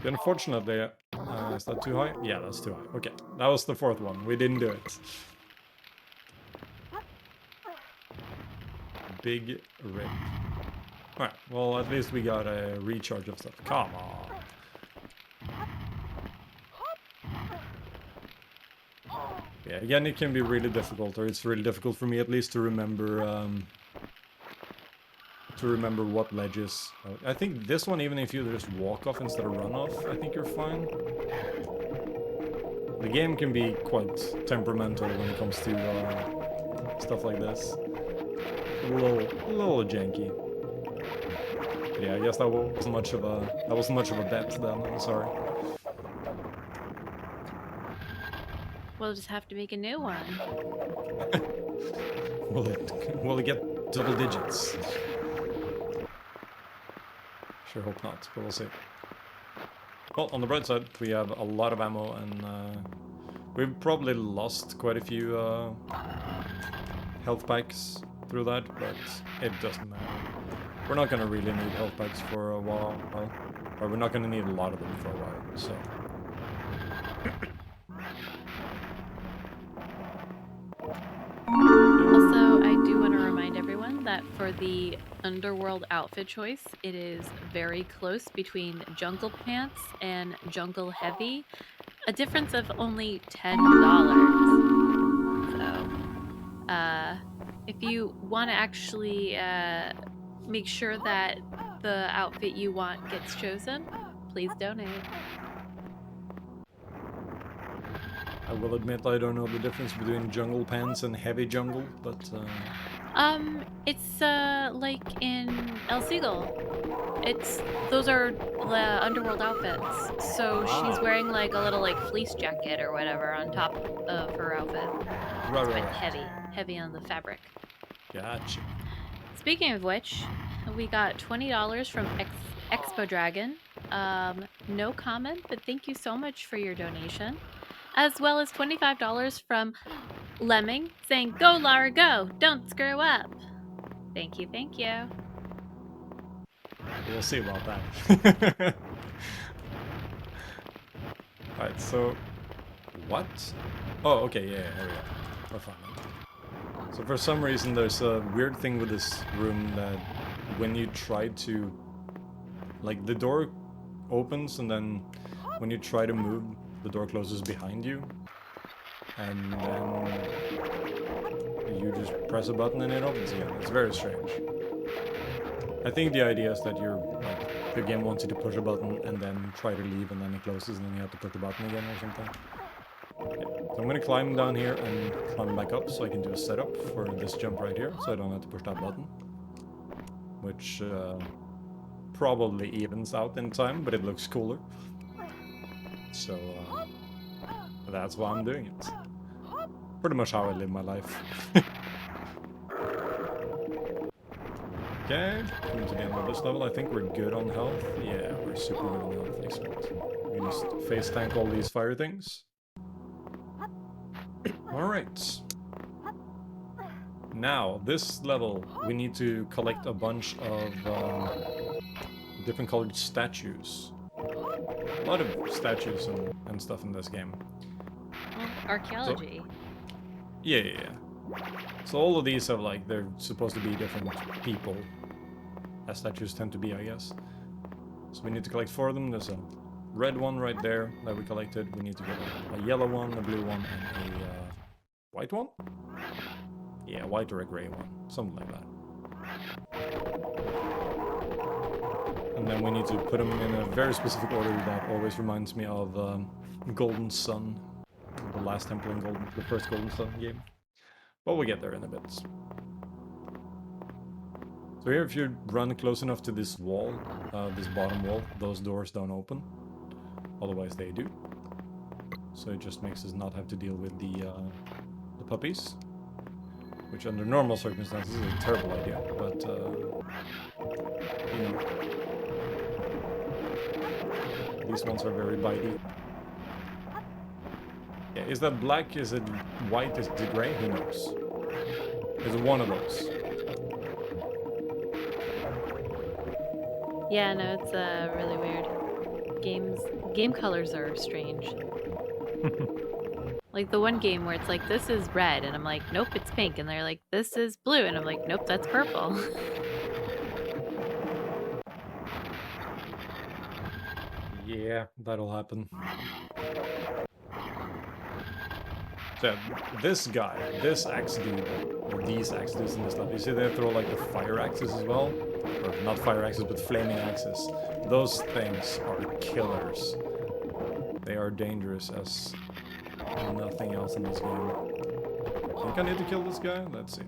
Unfortunately, is that too high? Yeah, that's too high. Okay, that was the fourth one. We didn't do it. Big rip. Alright, well, at least we got a recharge of stuff. Come on. Yeah, again, it can be really difficult, or it's really difficult for me at least to remember to remember what ledges. I think this one, even if you just walk off instead of run off, I think you're fine. The game can be quite temperamental when it comes to stuff like this. A little janky. But yeah, I guess that wasn't much of a bet then. I'm sorry. We'll just have to make a new one. Will it get double digits? Sure hope not, but we'll see. Well, on the bright side, we have a lot of ammo, and we've probably lost quite a few health packs through that, but it doesn't matter. We're not going to really need health packs for a while, or we're not going to need a lot of them for a while, so... Also, I do want to remind everyone that for the Underworld outfit choice, it is very close between Jungle Pants and Jungle Heavy, a difference of only $10. So, if you want to actually make sure that the outfit you want gets chosen, please donate. I will admit I don't know the difference between jungle pants and heavy jungle, but... It's like in El Seagull. Those are the Underworld outfits. So she's wearing like a little like fleece jacket or whatever on top of her outfit. Right. Heavy on the fabric. Gotcha. Speaking of which, we got $20 from Expo Dragon. No comment, but thank you so much for your donation. As well as $25 from Lemming saying, "Go, Lara, go! Don't screw up!" Thank you, thank you. We'll see about that. Alright, so... What? Oh, okay, yeah, there we go. We're fine. So for some reason there's a weird thing with this room that when you try to... Like, the door opens and then when you try to move, the door closes behind you. And then you just press a button and it opens again. It's very strange. I think the idea is that you're, like, the game wants you to push a button and then try to leave and then it closes and then you have to push the button again or something. Yeah. So I'm gonna climb down here and climb back up so I can do a setup for this jump right here so I don't have to push that button. Which probably evens out in time, but it looks cooler. So that's why I'm doing it. Pretty much how I live my life. Okay, coming to the end of this level, I think we're good on health. Yeah, we're super good on health, excellent. We just face tank all these fire things. Alright. Now, this level, we need to collect a bunch of different colored statues. A lot of statues and stuff in this game. Well, archaeology. So, yeah. So all of these have, like, they're supposed to be different people, as statues tend to be, I guess. So we need to collect 4 of them. There's a red one right there that we collected. We need to get a yellow one, a blue one, and a white one? Yeah, white or a gray one. Something like that. And then we need to put them in a very specific order that always reminds me of Golden Sun. The last temple in the first Golden Sun game. But we'll get there in a bit. So here, if you run close enough to this wall, this bottom wall, those doors don't open. Otherwise they do. So it just makes us not have to deal with the puppies. Which under normal circumstances is a terrible idea, but you know. These ones are very bitey. Yeah, is that black? Is it white? Is it gray? Who knows? Is it one of those? Yeah, no, it's really weird. Game colors are strange. Like the one game where it's like, this is red, and I'm like, nope, it's pink, and they're like, this is blue, and I'm like, nope, that's purple. Yeah, that'll happen. So this guy, this axe dude, or these axe dudes and this stuff, you see they throw like the fire axes as well? Or not fire axes, but flaming axes. Those things are killers. They are dangerous as nothing else in this game. I think I need to kill this guy? Let's see.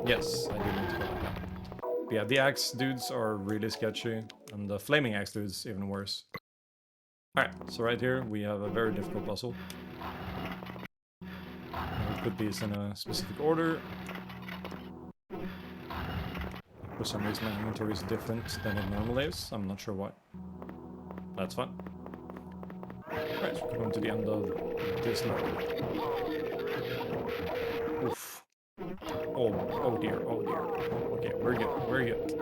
Yes, I do need to kill that guy. But yeah, the axe dudes are really sketchy, and the flaming axe dudes even worse. Alright, so right here we have a very difficult puzzle. I'll put these in a specific order. For some reason my inventory is different than it normally is. I'm not sure why. That's fine. Alright, so we're going to the end of this level. Oof. Oh dear, oh dear. Okay, we're good, we're good.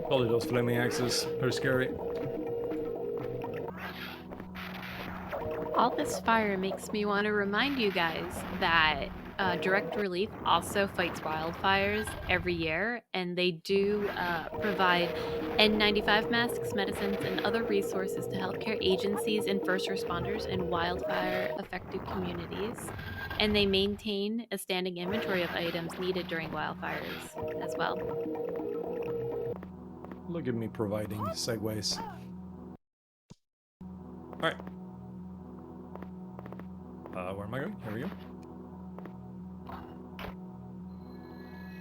Probably those flaming axes are scary. All this fire makes me want to remind you guys that Direct Relief also fights wildfires every year, and they do provide N95 masks, medicines, and other resources to healthcare agencies and first responders in wildfire-affected communities. And they maintain a standing inventory of items needed during wildfires as well. Look at me providing segues. Alright. Where am I going? Here we go.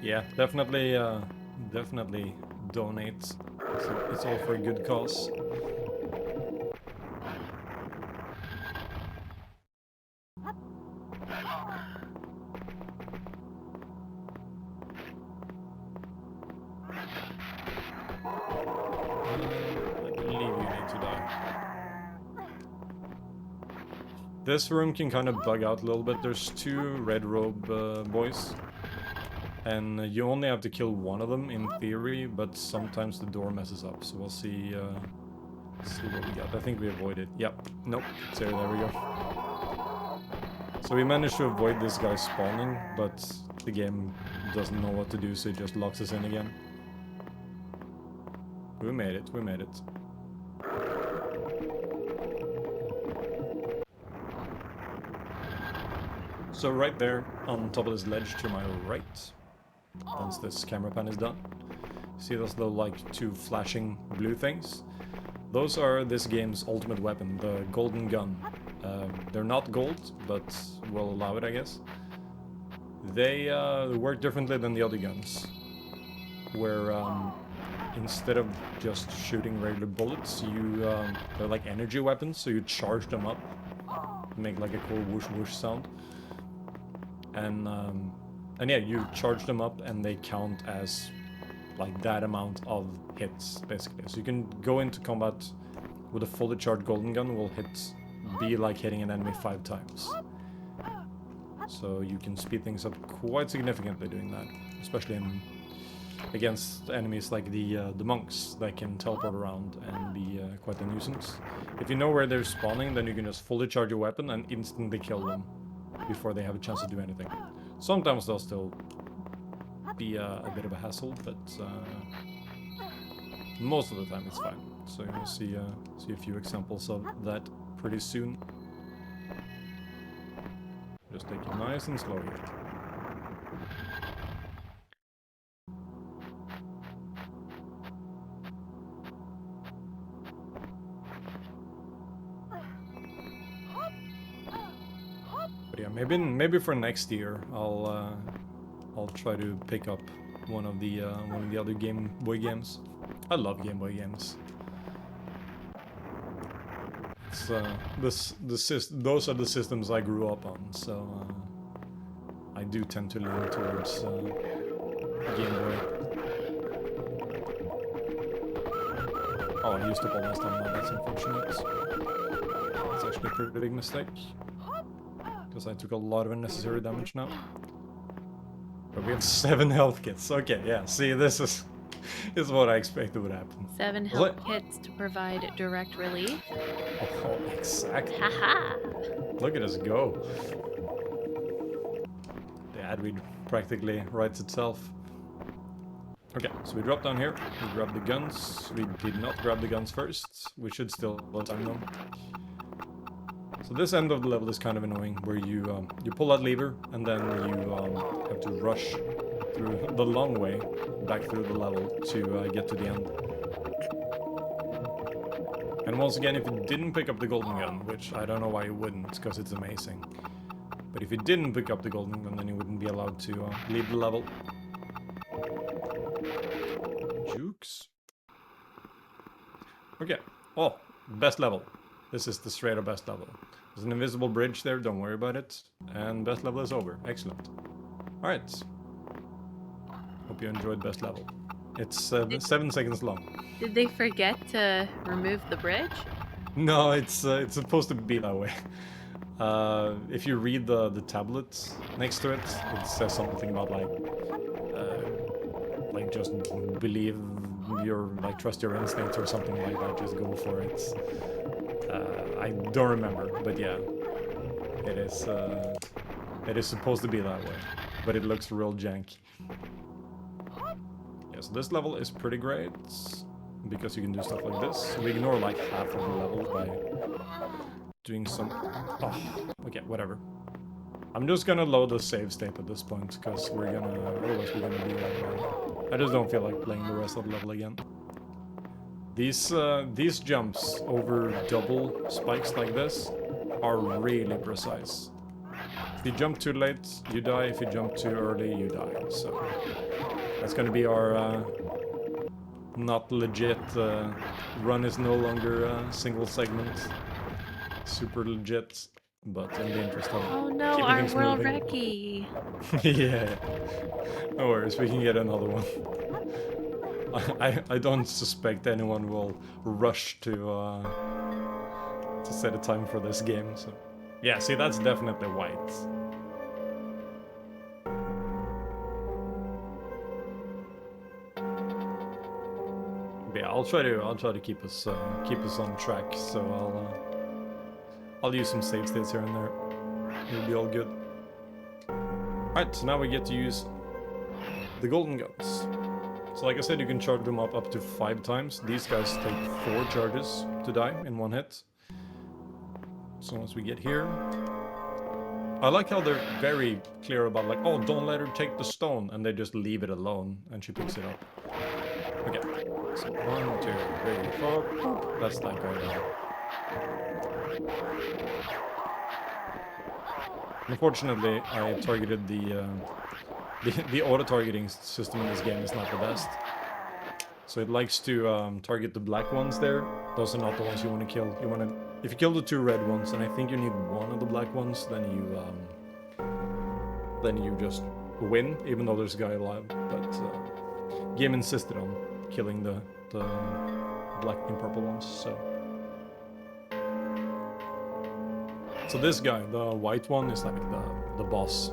Yeah, definitely donate. It's all for a good cause. I believe you need to die. This room can kind of bug out a little bit. There's two red robe boys. And you only have to kill one of them in theory, but sometimes the door messes up. So we'll see what we got. I think we avoided. Yep. Nope. So there we go. So we managed to avoid this guy spawning, but the game doesn't know what to do, so it just locks us in again. We made it. We made it. So right there, on top of this ledge to my right, once this camera pan is done, see those little like two flashing blue things? Those are this game's ultimate weapon, the golden gun. They're not gold, but we'll allow it, I guess. They work differently than the other guns, where instead of just shooting regular bullets, they're like energy weapons, so you charge them up, make like a cool whoosh whoosh sound. And yeah, you charge them up and they count as like that amount of hits, basically. So you can go into combat with a fully charged golden gun, will be like hitting an enemy 5 times. So you can speed things up quite significantly doing that, especially against enemies like the monks that can teleport around and be quite a nuisance. If you know where they're spawning, then you can just fully charge your weapon and instantly kill them before they have a chance to do anything. Sometimes they'll still be a bit of a hassle, but most of the time it's fine. So you'll see a few examples of that pretty soon. Just take it nice and slow here. But yeah, maybe for next year I'll try to pick up one of the other Game Boy games. I love Game Boy games. It's those are the systems I grew up on, so I do tend to lean towards Game Boy. Oh, I used up all my stamina. That's unfortunate. It's actually a pretty big mistake, because I took a lot of unnecessary damage now. But we have 7 health kits. Okay, yeah. See, this is what I expected would happen. 7 health kits to provide direct relief. Oh, exactly. Haha! Look at us go. The ad read practically writes itself. Okay, so we drop down here, we grab the guns. We did not grab the guns first. We should still have time though. So this end of the level is kind of annoying, where you pull that lever, and then you have to rush through the long way back through the level to get to the end. And once again, if you didn't pick up the golden gun, which I don't know why you wouldn't, because it's amazing. But if you didn't pick up the golden gun, then you wouldn't be allowed to leave the level. Jukes. Okay. Oh, best level. This is the straight up best level. There's an invisible bridge there, don't worry about it. And best level is over. Excellent. Alright. Hope you enjoyed best level. It's 7 seconds long. Did they forget to remove the bridge? No, it's supposed to be that way. If you read the tablet next to it, it says something about like just believe your, like, trust your instincts or something like that. Just go for it. I don't remember, but yeah, it is supposed to be that way, but it looks real jank. Yeah, so this level is pretty great because you can do stuff like this. We ignore like half of the level by doing some. Oh, okay, whatever. I'm just gonna load the save state at this point because otherwise we're gonna be like, I just don't feel like playing the rest of the level again. These jumps over double spikes like this are really precise. If you jump too late, you die. If you jump too early, you die. So that's gonna be our not legit run is no longer single segment. Super legit, but in the interest of Oh no, keeping our things world moving. recce. Yeah, no worries, we can get another one. I don't suspect anyone will rush to set a time for this game. So yeah, see, that's definitely white. But yeah, I'll try to keep us on track. So I'll use some save states here and there. It'll be all good. Alright, so now we get to use the golden guns. So like I said, you can charge them up to 5 times. These guys take 4 charges to die in one hit. So once we get here... I like how they're very clear about like, oh, don't let her take the stone, and they just leave it alone, and she picks it up. Okay, so 1, 2, 3, 4, boop. That's that guy there. Unfortunately, I targeted the auto-targeting system in this game is not the best. So it likes to target the black ones there. Those are not the ones you want to kill. If you kill the 2 red ones, and I think you need 1 of the black ones, then you just win, even though there's a guy alive. But game insisted on killing the black and purple ones. So this guy, the white one, is like the boss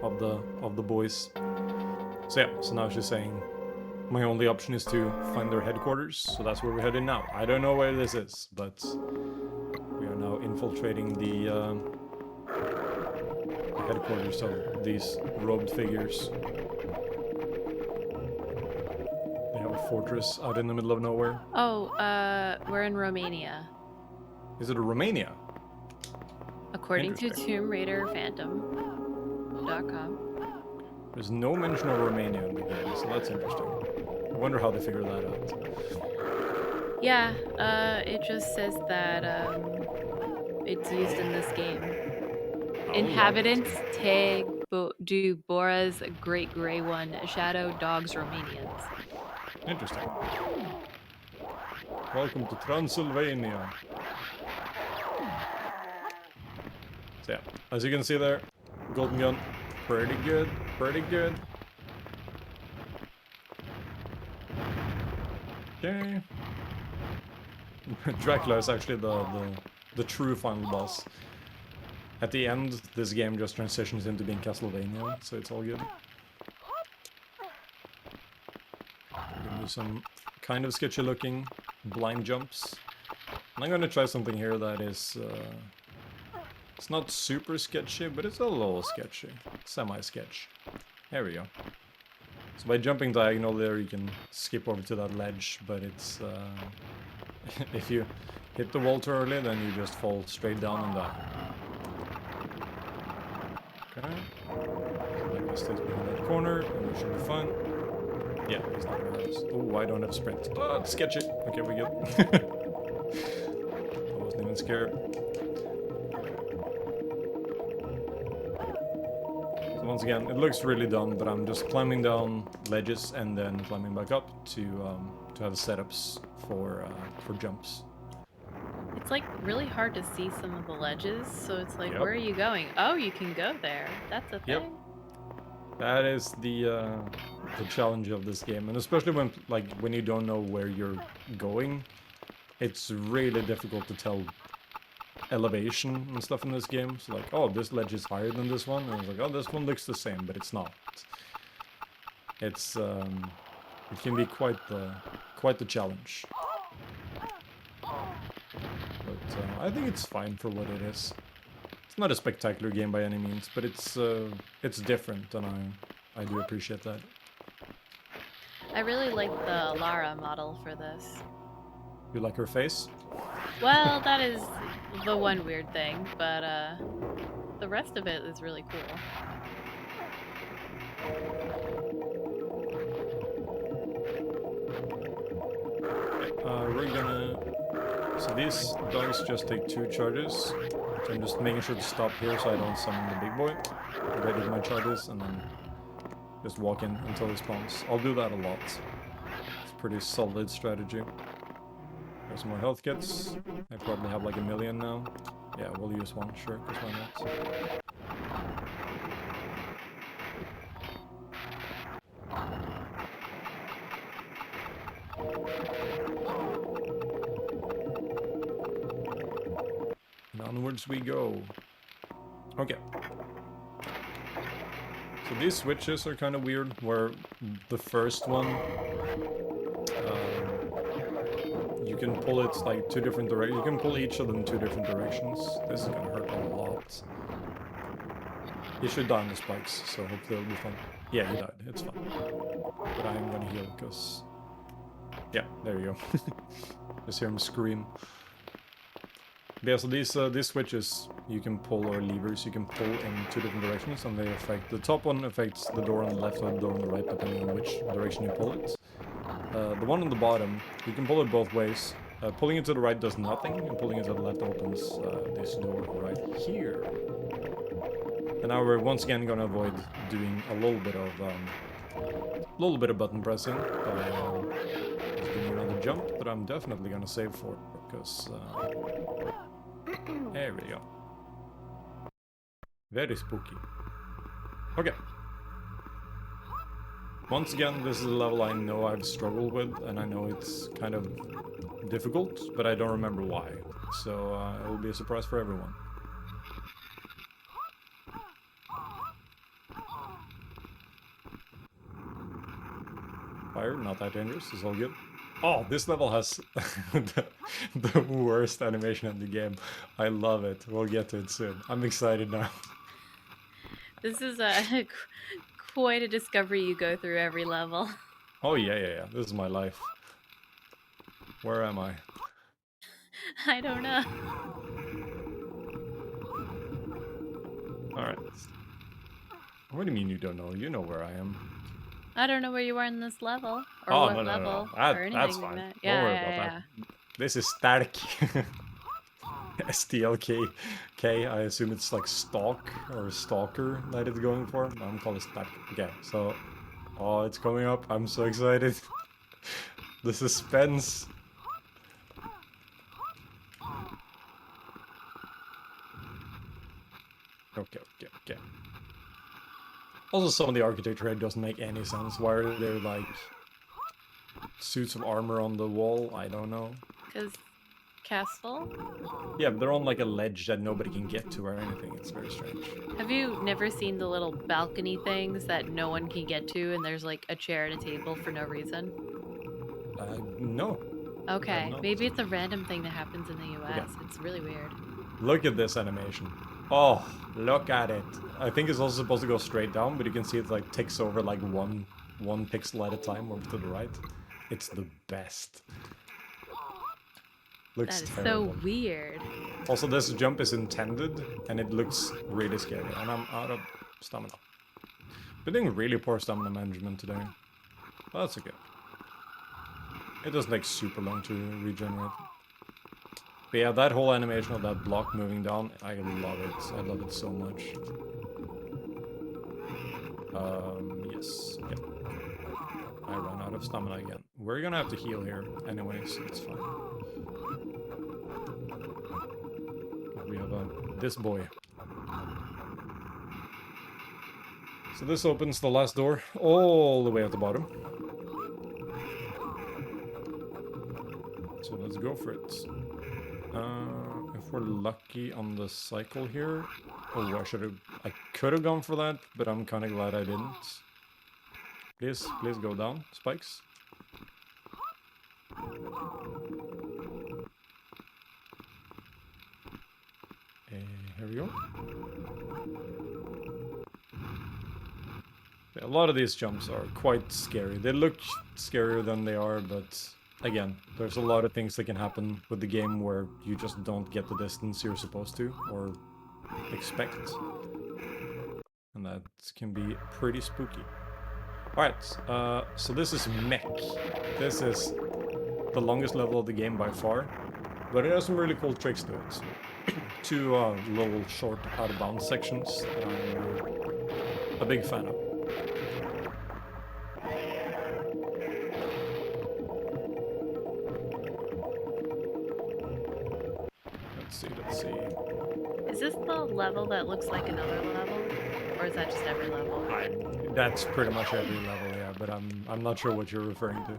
of the boys. So yeah, so now she's saying my only option is to find their headquarters, so that's where we're heading now. I don't know where this is, but we are now infiltrating the headquarters of these robed figures. They have a fortress out in the middle of nowhere. Oh, we're in Romania. Is it a Romania? According to Tomb Raider Phantom.com. There's no mention of Romania in the game, so that's interesting. I wonder how they figure that out. Yeah, it just says that it's used in this game. Inhabitants tag do Bora's Great Grey One, Shadow Dogs Romanians. Interesting. Welcome to Transylvania. So yeah, as you can see there, golden gun, pretty good, pretty good. Okay. Dracula is actually the true final boss. At the end, this game just transitions into being Castlevania, so it's all good. We're gonna do some kind of sketchy looking blind jumps. And I'm gonna try something here that is it's not super sketchy, but it's a little sketchy. Semi-sketch. There we go. So by jumping diagonal there, you can skip over to that ledge, but it's... if you hit the wall too early, then you just fall straight down and die. Okay. That guy stays behind that corner, and we should be fine. Yeah, he's not gonna hurt us. Oh, I don't have sprint. Oh, sketchy. Okay, we good. I wasn't even scared. So once again, it looks really dumb, but I'm just climbing down ledges and then climbing back up to have setups for jumps. It's like really hard to see some of the ledges, so it's like, Yep. where are you going? Oh, you can go there. That's a Yep. thing. That is the challenge of this game, and especially when you don't know where you're going, it's really difficult to tell elevation and stuff in this game. So like, oh, this ledge is higher than this one, and it's like, oh, this one looks the same, but it's not. It's it can be quite the challenge. But I think it's fine for what it is. It's not a spectacular game by any means, but it's different, and I do appreciate that. I really like the Lara model for this. You like her face? Well, that is the one weird thing, but the rest of it is really cool. We're gonna... So these dogs just take 2 charges. So I'm just making sure to stop here so I don't summon the big boy. Ready my charges and then just walk in until he spawns. I'll do that a lot. It's a pretty solid strategy. There's more health kits. I probably have like 1 million now. Yeah, we'll use one, sure, because why not? And onwards we go. Okay. So these switches are kind of weird, where the first one, you can pull it like 2 different directions. You can pull each of them 2 different directions. This is gonna hurt a lot. He should die on the spikes, so hopefully it'll be fun. Yeah, he died. It's fine. But I'm gonna heal, because... Yeah, there you go. Just hear him scream. But yeah, so these switches you can pull, or levers you can pull in 2 different directions, and they affect... The top one affects the door on the left or the door on the right, depending on which direction you pull it. The one on the bottom, you can pull it both ways. Pulling it to the right does nothing, and pulling it to the left opens this door right here. And now we're once again gonna avoid doing a little bit of button pressing by just doing another jump, but I'm definitely gonna save for it, because there we go. Very spooky. Okay. Once again, this is a level I know I've struggled with, and I know it's kind of difficult, but I don't remember why. So it will be a surprise for everyone. Fire, not that dangerous, it's all good. Oh, this level has the worst animation in the game. I love it. We'll get to it soon. I'm excited now. This is quite a discovery you go through every level. Oh, yeah. This is my life. Where am I? I don't know. Alright. What do you mean you don't know? You know where I am. I don't know where you are in this level, or Oh, what no. level, or anything That's like fine. that. Don't worry about that. This is Stark. STLK. I assume it's like stalk or stalker that it's going for. I'm calling it Stark. Okay, so... Oh, it's coming up. I'm so excited. The suspense. Okay. Also, some of the architecture here doesn't make any sense. Why are there, like, suits of armor on the wall? I don't know. Because castle? Yeah, but they're on, like, a ledge that nobody can get to or anything. It's very strange. Have you never seen the little balcony things that no one can get to, and there's, like, a chair and a table for no reason? No. Okay, maybe it's a random thing that happens in the US. Okay. It's really weird. Look at this animation. Oh, look at it. I think it's also supposed to go straight down, but you can see it like ticks over like one one pixel at a time over to the right. It's the best. Looks That is terrible. so weird. Also, this jump is intended, and it looks really scary, and I'm out of stamina. Been doing really poor stamina management today. But that's okay. It doesn't take super long to regenerate. But yeah, that whole animation of that block moving down, I love it. I love it so much. Yes. Okay. I ran out of stamina again. We're gonna have to heal here anyway, so it's fine. We have this boy. So this opens the last door all the way at the bottom. So let's go for it. If we're lucky on the cycle here... Oh, I could have gone for that, but I'm kind of glad I didn't. Please go down, spikes. Here we go. A lot of these jumps are quite scary. They look scarier than they are, but again, there's a lot of things that can happen with the game where you just don't get the distance you're supposed to or expect. And that can be pretty spooky. Alright, so this is Mech. This is the longest level of the game by far, but it has some really cool tricks to it. Two little short out-of-bounds sections that I'm a big fan of. Let's see. Is this the level that looks like another level? Or is that just every level? That's pretty much every level, yeah, but I'm not sure what you're referring to.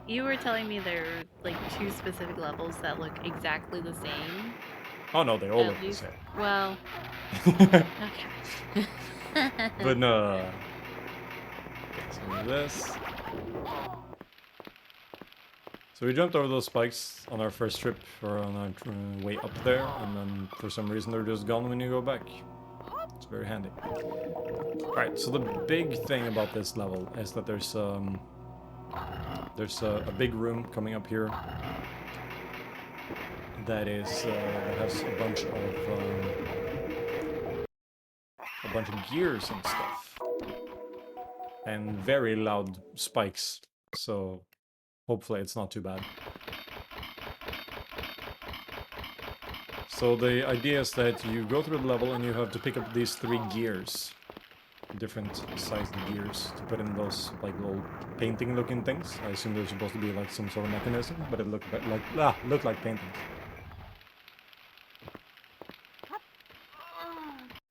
You were telling me there are like 2 specific levels that look exactly the same. Oh no, they all look the same. Well, okay. But no. Okay, so this. So we jumped over those spikes on our first trip, or on our way up there, and then for some reason they're just gone when you go back. It's very handy. Alright, so the big thing about this level is that there's a big room coming up here that has a bunch of gears and stuff, and very loud spikes. So hopefully it's not too bad. So the idea is that you go through the level and you have to pick up these 3 gears. Different sized gears to put in those like little painting looking things. I assume they're supposed to be like some sort of mechanism, but it looked like paintings.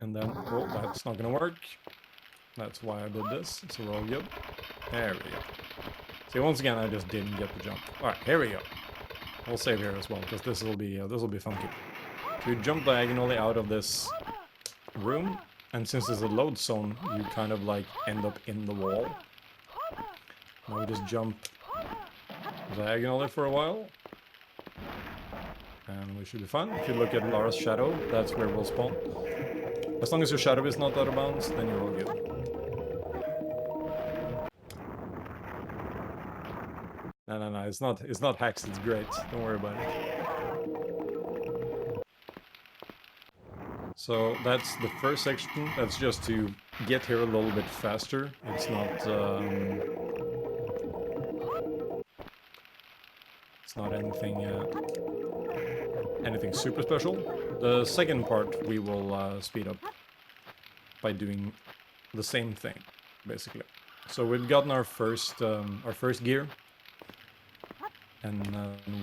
And then, oh, that's not gonna work. That's why I did this, so we're all good. There we go. See, once again, I just didn't get the jump. Alright, here we go. We'll save here as well, because this will be funky. So you jump diagonally out of this room, and since it's a load zone, you kind of like end up in the wall. Now we just jump diagonally for a while. And we should be fine. If you look at Lara's shadow, that's where we'll spawn. As long as your shadow is not out of bounds, then you're all good. No, it's not hacks, it's great. Don't worry about it. So that's the first section. That's just to get here a little bit faster. It's not anything super special. The second part we will speed up by doing the same thing, basically. So we've gotten our first gear, and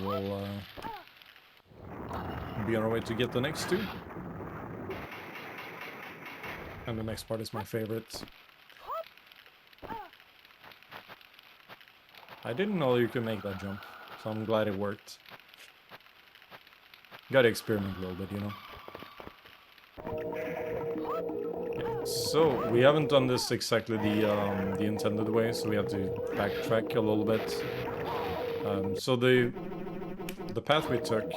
we'll be on our way to get the next 2. And the next part is my favorite. I didn't know you could make that jump, so I'm glad it worked. Gotta experiment a little bit, you know. Yeah, so we haven't done this exactly the intended way, so we have to backtrack a little bit. So the path we took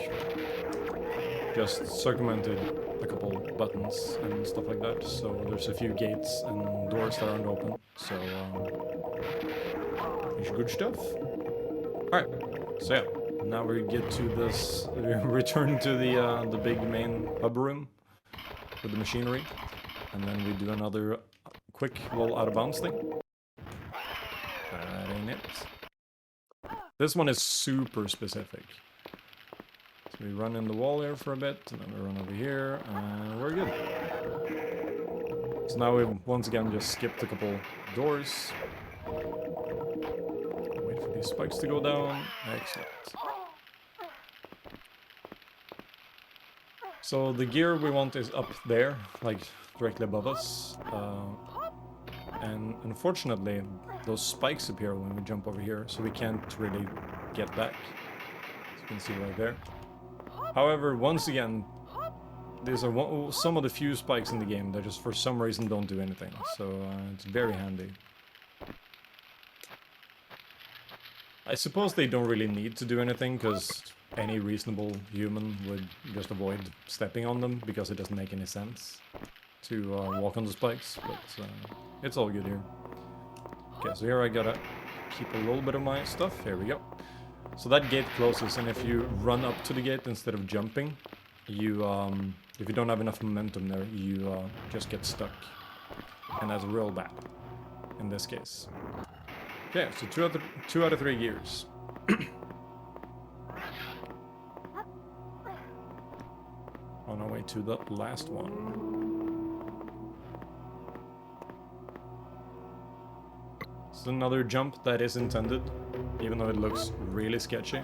just circumvented a couple buttons and stuff like that. So there's a few gates and doors that aren't open. So it's good stuff. Alright, so yeah, now we get to this, return to the big main hub room with the machinery. And then we do another quick wall out of bounds thing. That ain't it. This one is super specific. So we run in the wall here for a bit, and then we run over here, and we're good. So now we once again just skipped a couple doors. Wait for these spikes to go down. Excellent. So the gear we want is up there, like directly above us. And unfortunately, those spikes appear when we jump over here, so we can't really get back. As you can see right there. However, once again, these are some of the few spikes in the game that just for some reason don't do anything, so it's very handy. I suppose they don't really need to do anything, because any reasonable human would just avoid stepping on them, because it doesn't make any sense to walk on the spikes, but it's all good here. Okay, so here I gotta keep a little bit of my stuff. Here we go. So that gate closes, and if you run up to the gate instead of jumping, you if you don't have enough momentum there, you just get stuck, and that's real bad in this case. Okay, so two out of 3 gears. On our way to the last one. It's another jump that is intended, even though it looks really sketchy.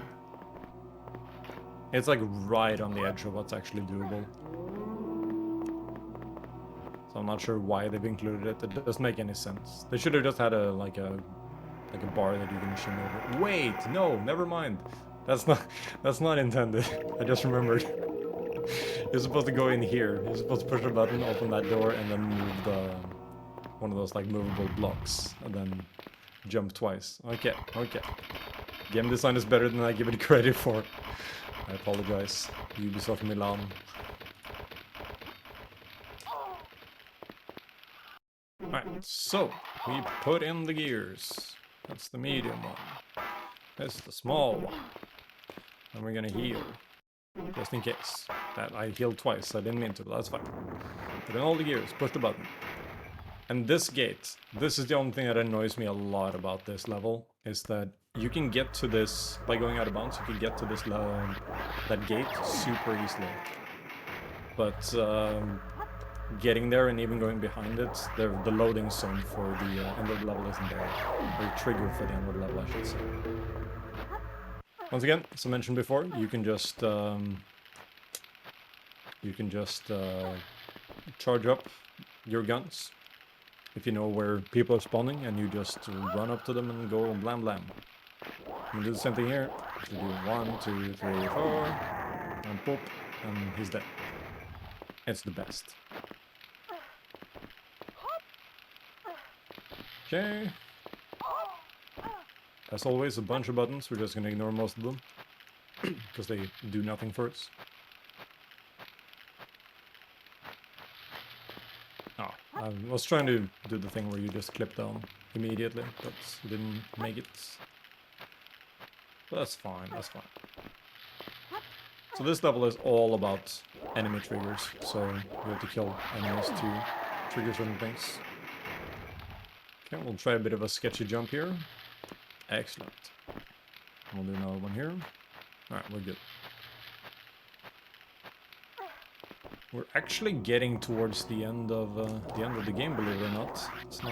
It's like right on the edge of what's actually doable. So I'm not sure why they've included it. It doesn't make any sense. They should have just had a bar that you can shimmy over. Wait, no, never mind. That's not intended. I just remembered. You're supposed to go in here. You're supposed to push a button, open that door, and then move the one of those like movable blocks, and then jump twice. Okay, okay. Game design is better than I give it credit for. I apologize, Ubisoft Milan. Alright, so we put in the gears. That's the medium one. That's the small one. And we're gonna heal. Just in case. That I healed twice, I didn't mean to, but that's fine. Put in all the gears, push the button. And this gate, this is the only thing that annoys me a lot about this level, is that you can get to this, by going out of bounds, you can get to this that gate super easily. But getting there and even going behind it, the loading zone for the end of the level isn't there. Or trigger for the end of the level, I should say. Once again, as I mentioned before, you can just charge up your guns if you know where people are spawning, and you just run up to them and go blam blam. You do the same thing here. So you do 1, 2, 3, 4, and pop, and he's dead. It's the best. Okay. As always, a bunch of buttons. We're just gonna ignore most of them because they do nothing for us. Oh, I was trying to do the thing where you just clip down immediately, but didn't make it. But that's fine, that's fine. So this level is all about enemy triggers, so you have to kill enemies to trigger certain things. Okay, we'll try a bit of a sketchy jump here. Excellent. We'll do another one here. Alright, we're good. We're actually getting towards the end of the game, believe it or not. It's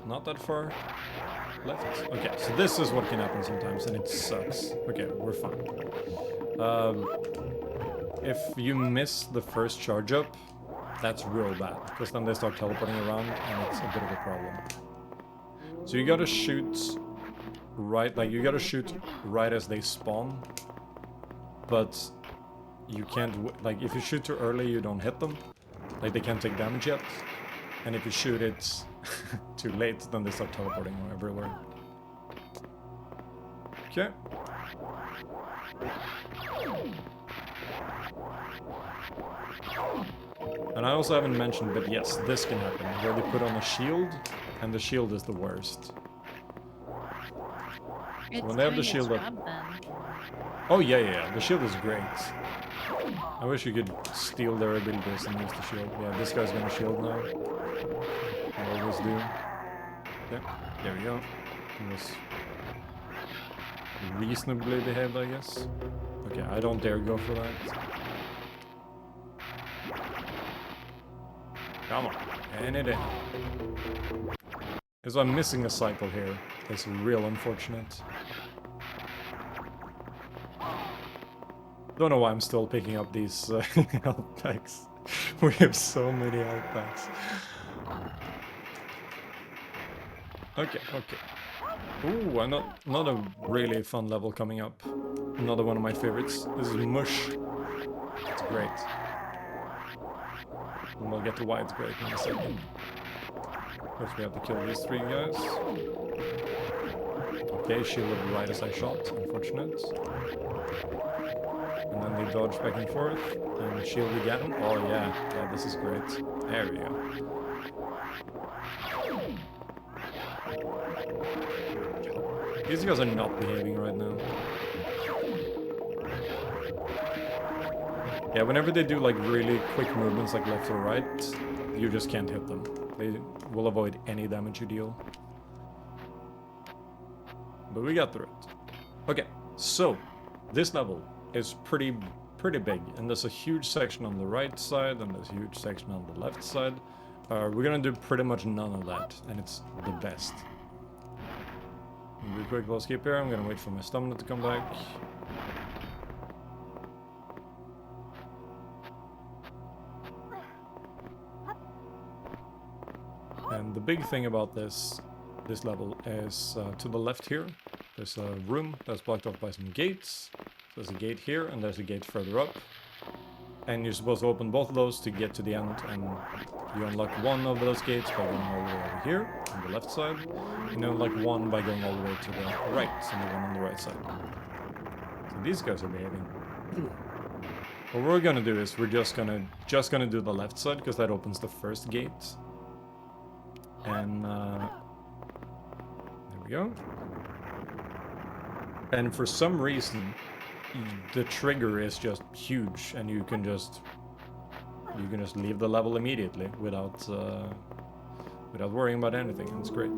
not that far left. Okay, so this is what can happen sometimes, and it sucks. Okay, we're fine. If you miss the first charge up, that's real bad, because then they start teleporting around, and it's a bit of a problem. So you gotta shoot right, like you gotta shoot right as they spawn, but you can't, like if you shoot too early you don't hit them, like they can't take damage yet, and if you shoot it too late then they start teleporting everywhere. Okay. And I also haven't mentioned, but yes, this can happen, where they put on a shield, and the shield is the worst. It's when they have the doing shield its up- job then. Oh yeah, the shield is great. I wish you could steal their abilities and use the shield. Yeah, this guy's gonna shield now. I always do. Yeah, there we go. He was reasonably behaved, I guess. Okay, I don't dare go for that. Come on, and it in. So I'm missing a cycle here. It's real unfortunate. Don't know why I'm still picking up these health packs. We have so many health packs. Okay. Ooh, another really fun level coming up. Another one of my favorites. This is Mush. It's great. And we'll get to why it's great in a second. First we have to kill these three guys. Okay, shielded right as I shot, unfortunate. And then they dodge back and forth, and shield again. Oh yeah, this is great. There we go. These guys are not behaving right now. Yeah, whenever they do like really quick movements like left or right, you just can't hit them. They will avoid any damage you deal. But we got through it. Okay, so this level is pretty big, and there's a huge section on the right side, and there's a huge section on the left side. We're gonna do pretty much none of that, and it's the best. Do a quick little skip here. I'm gonna wait for my stamina to come back. And the big thing about this level is to the left here, there's a room that's blocked off by some gates. There's a gate here, and there's a gate further up. And you're supposed to open both of those to get to the end, and you unlock one of those gates by going all the way over here, on the left side, and you unlock one by going all the way to the right, and the one on the right side. So these guys are behaving. What we're gonna do is we're just gonna do the left side, because that opens the first gate. And there we go. And for some reason, the trigger is just huge, and you can just leave the level immediately without worrying about anything. It's great.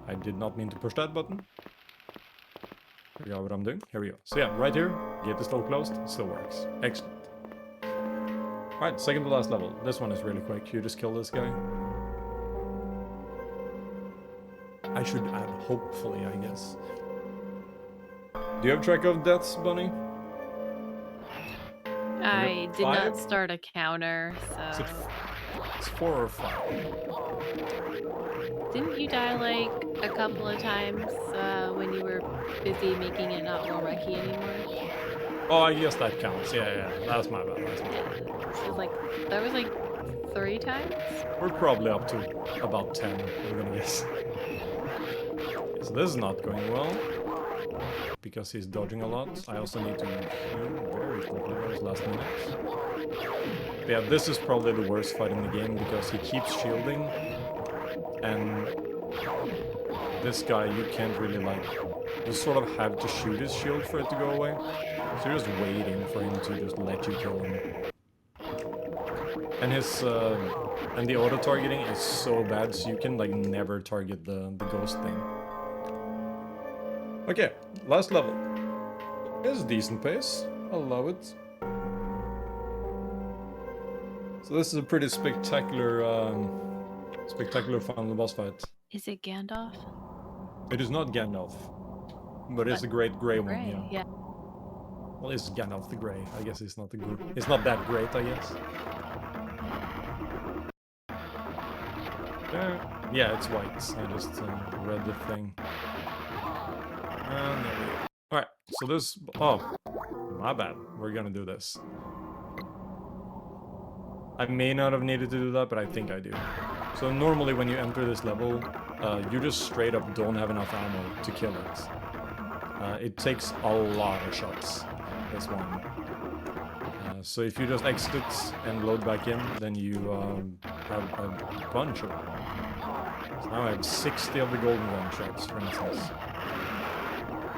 I did not mean to push that button. Forgot what I'm doing. Here we go. So yeah, right here, gate is still closed. Still works. Excellent. All right, second to last level. This one is really quick. You just kill this guy. I should add hopefully, I guess. Do you have track of deaths, Bunny? I did five? not start a counter, Is it so... it's 4 or 5. Didn't you die like a couple of times when you were busy making it not more wrecky anymore? Oh, I guess that counts. Yeah. That's my bad. That's my bad. So that was like 3 times? We're probably up to about 10, I'm gonna guess. So this is not going well, because he's dodging a lot. I also need to heal very quickly those last minutes. But yeah, this is probably the worst fight in the game, because he keeps shielding, and this guy you can't really like... You sort of have to shoot his shield for it to go away. So you're just waiting for him to just let you kill him. And his... and the auto-targeting is so bad, so you can like never target the ghost thing. Okay, last level. It's a decent pace. I'll allow it. So this is a pretty spectacular final boss fight. Is it Gandalf? It is not Gandalf, but it's a great grey one. Gray, yeah. Well, it's Gandalf the Grey. I guess it's not the good. It's not that great, I guess. Yeah, it's white. I just read the thing. And there we go. Alright, so this... Oh, my bad. We're gonna do this. I may not have needed to do that, but I think I do. So normally when you enter this level, you just straight up don't have enough ammo to kill it. It takes a lot of shots, this one. So if you just exit and load back in, then you have a bunch of them. So now I have 60 of the golden gun shots, for instance.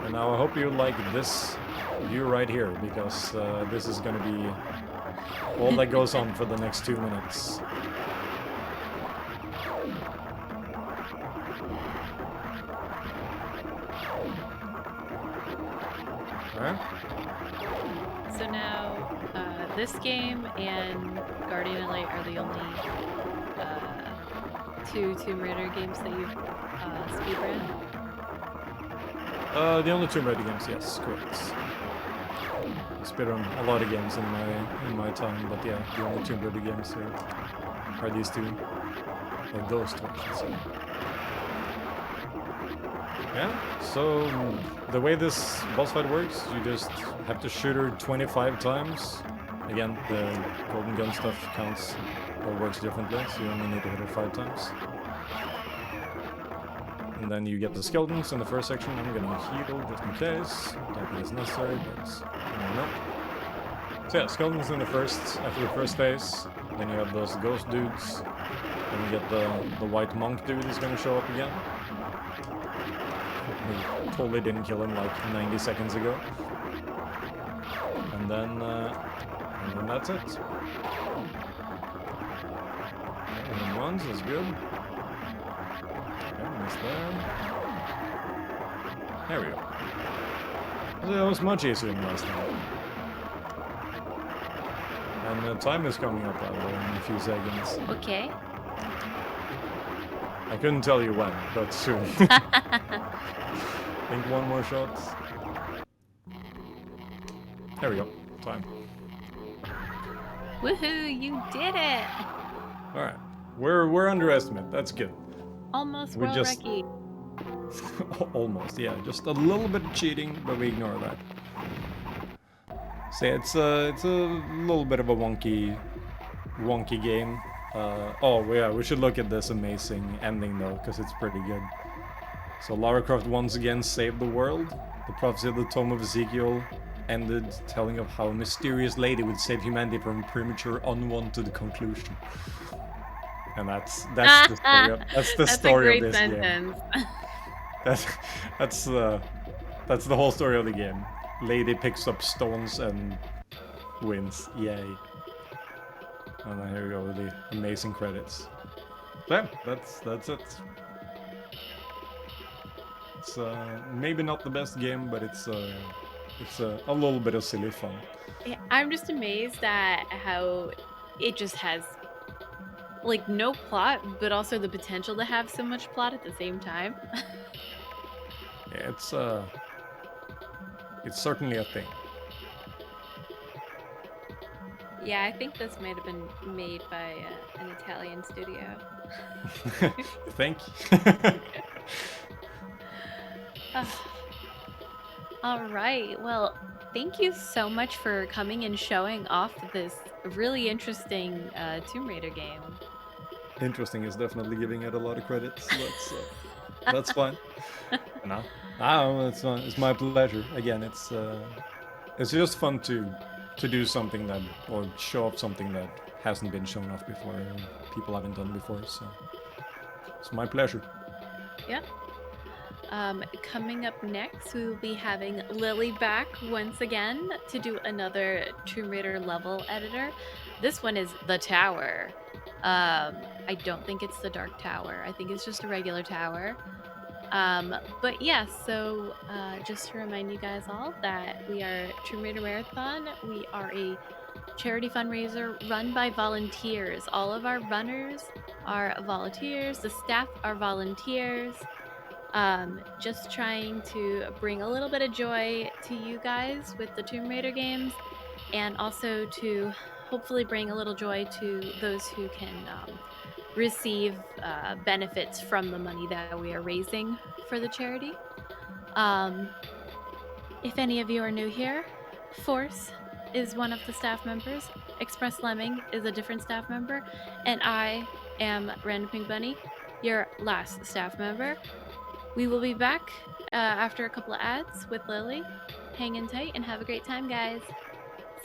And now I hope you like this view right here, because this is gonna be all that goes on for the next 2 minutes. Alright. So now, this game and Guardian of Light are the only two Tomb Raider games that you've speedrun? The only Tomb Raider games, yes, correct. I speedrun a lot of games in my time, but yeah, the only Tomb Raider games here are these two. Or those two, I should say. Yeah, so the way this boss fight works, you just have to shoot her 25 times. Again, the golden gun stuff counts or works differently, so you only need to hit her 5 times. And then you get the skeletons in the first section. I'm gonna heal just in case. Don't think it's necessary, but I don't know. So yeah, skeletons in the first, after the first phase. Then you have those ghost dudes. Then you get the white monk dude is gonna show up again. We totally didn't kill him like 90 seconds ago. And then that's it. And ones is good. Okay, missed there. There we go. That was much easier than last time. And the time is coming up, by the way, in a few seconds. Okay. I couldn't tell you when, but soon. I think one more shot. There we go. Time. Woohoo! You did it! All right. We're under estimate. That's good. Almost We world just- record. Almost, yeah. Just a little bit of cheating, but we ignore that. So yeah, it's a little bit of a wonky game. Oh yeah, we should look at this amazing ending though, because it's pretty good. So Lara Croft once again saved the world. The prophecy of the Tome of Ezekiel ended telling of how a mysterious lady would save humanity from premature, unwanted conclusion. And that's the story. That's the story of this game. That's the whole story of the game. Lady picks up stones and wins. Yay. And then here we go with the amazing credits. Yeah, that's it. It's maybe not the best game, but it's a little bit of silly fun. Yeah, I'm just amazed at how it just has like no plot, but also the potential to have so much plot at the same time. Yeah, it's certainly a thing. Yeah, I think this might have been made by an Italian studio. Thank All right. Well, thank you so much for coming and showing off this really interesting Tomb Raider game. Interesting is definitely giving it a lot of credit. So that's fine. No, it's fine. It's my pleasure. Again, it's just fun to do something that, or show off something that hasn't been shown off before, and people haven't done before. So it's my pleasure. Yeah. Coming up next, we will be having Lily back once again to do another Tomb Raider level editor. This one is the Tower. I don't think it's the Dark Tower. I think it's just a regular tower. But yeah, so just to remind you guys all that we are Tomb Raider Marathon. We are a charity fundraiser run by volunteers. All of our runners are volunteers. The staff are volunteers. Just trying to bring a little bit of joy to you guys with the Tomb Raider games, and also to hopefully bring a little joy to those who can receive benefits from the money that we are raising for the charity. If any of you are new here, Force is one of the staff members, Express Lemming is a different staff member, and I am Random Pink Bunny, your last staff member. We will be back after a couple of ads with Lily. Hang in tight and have a great time, guys.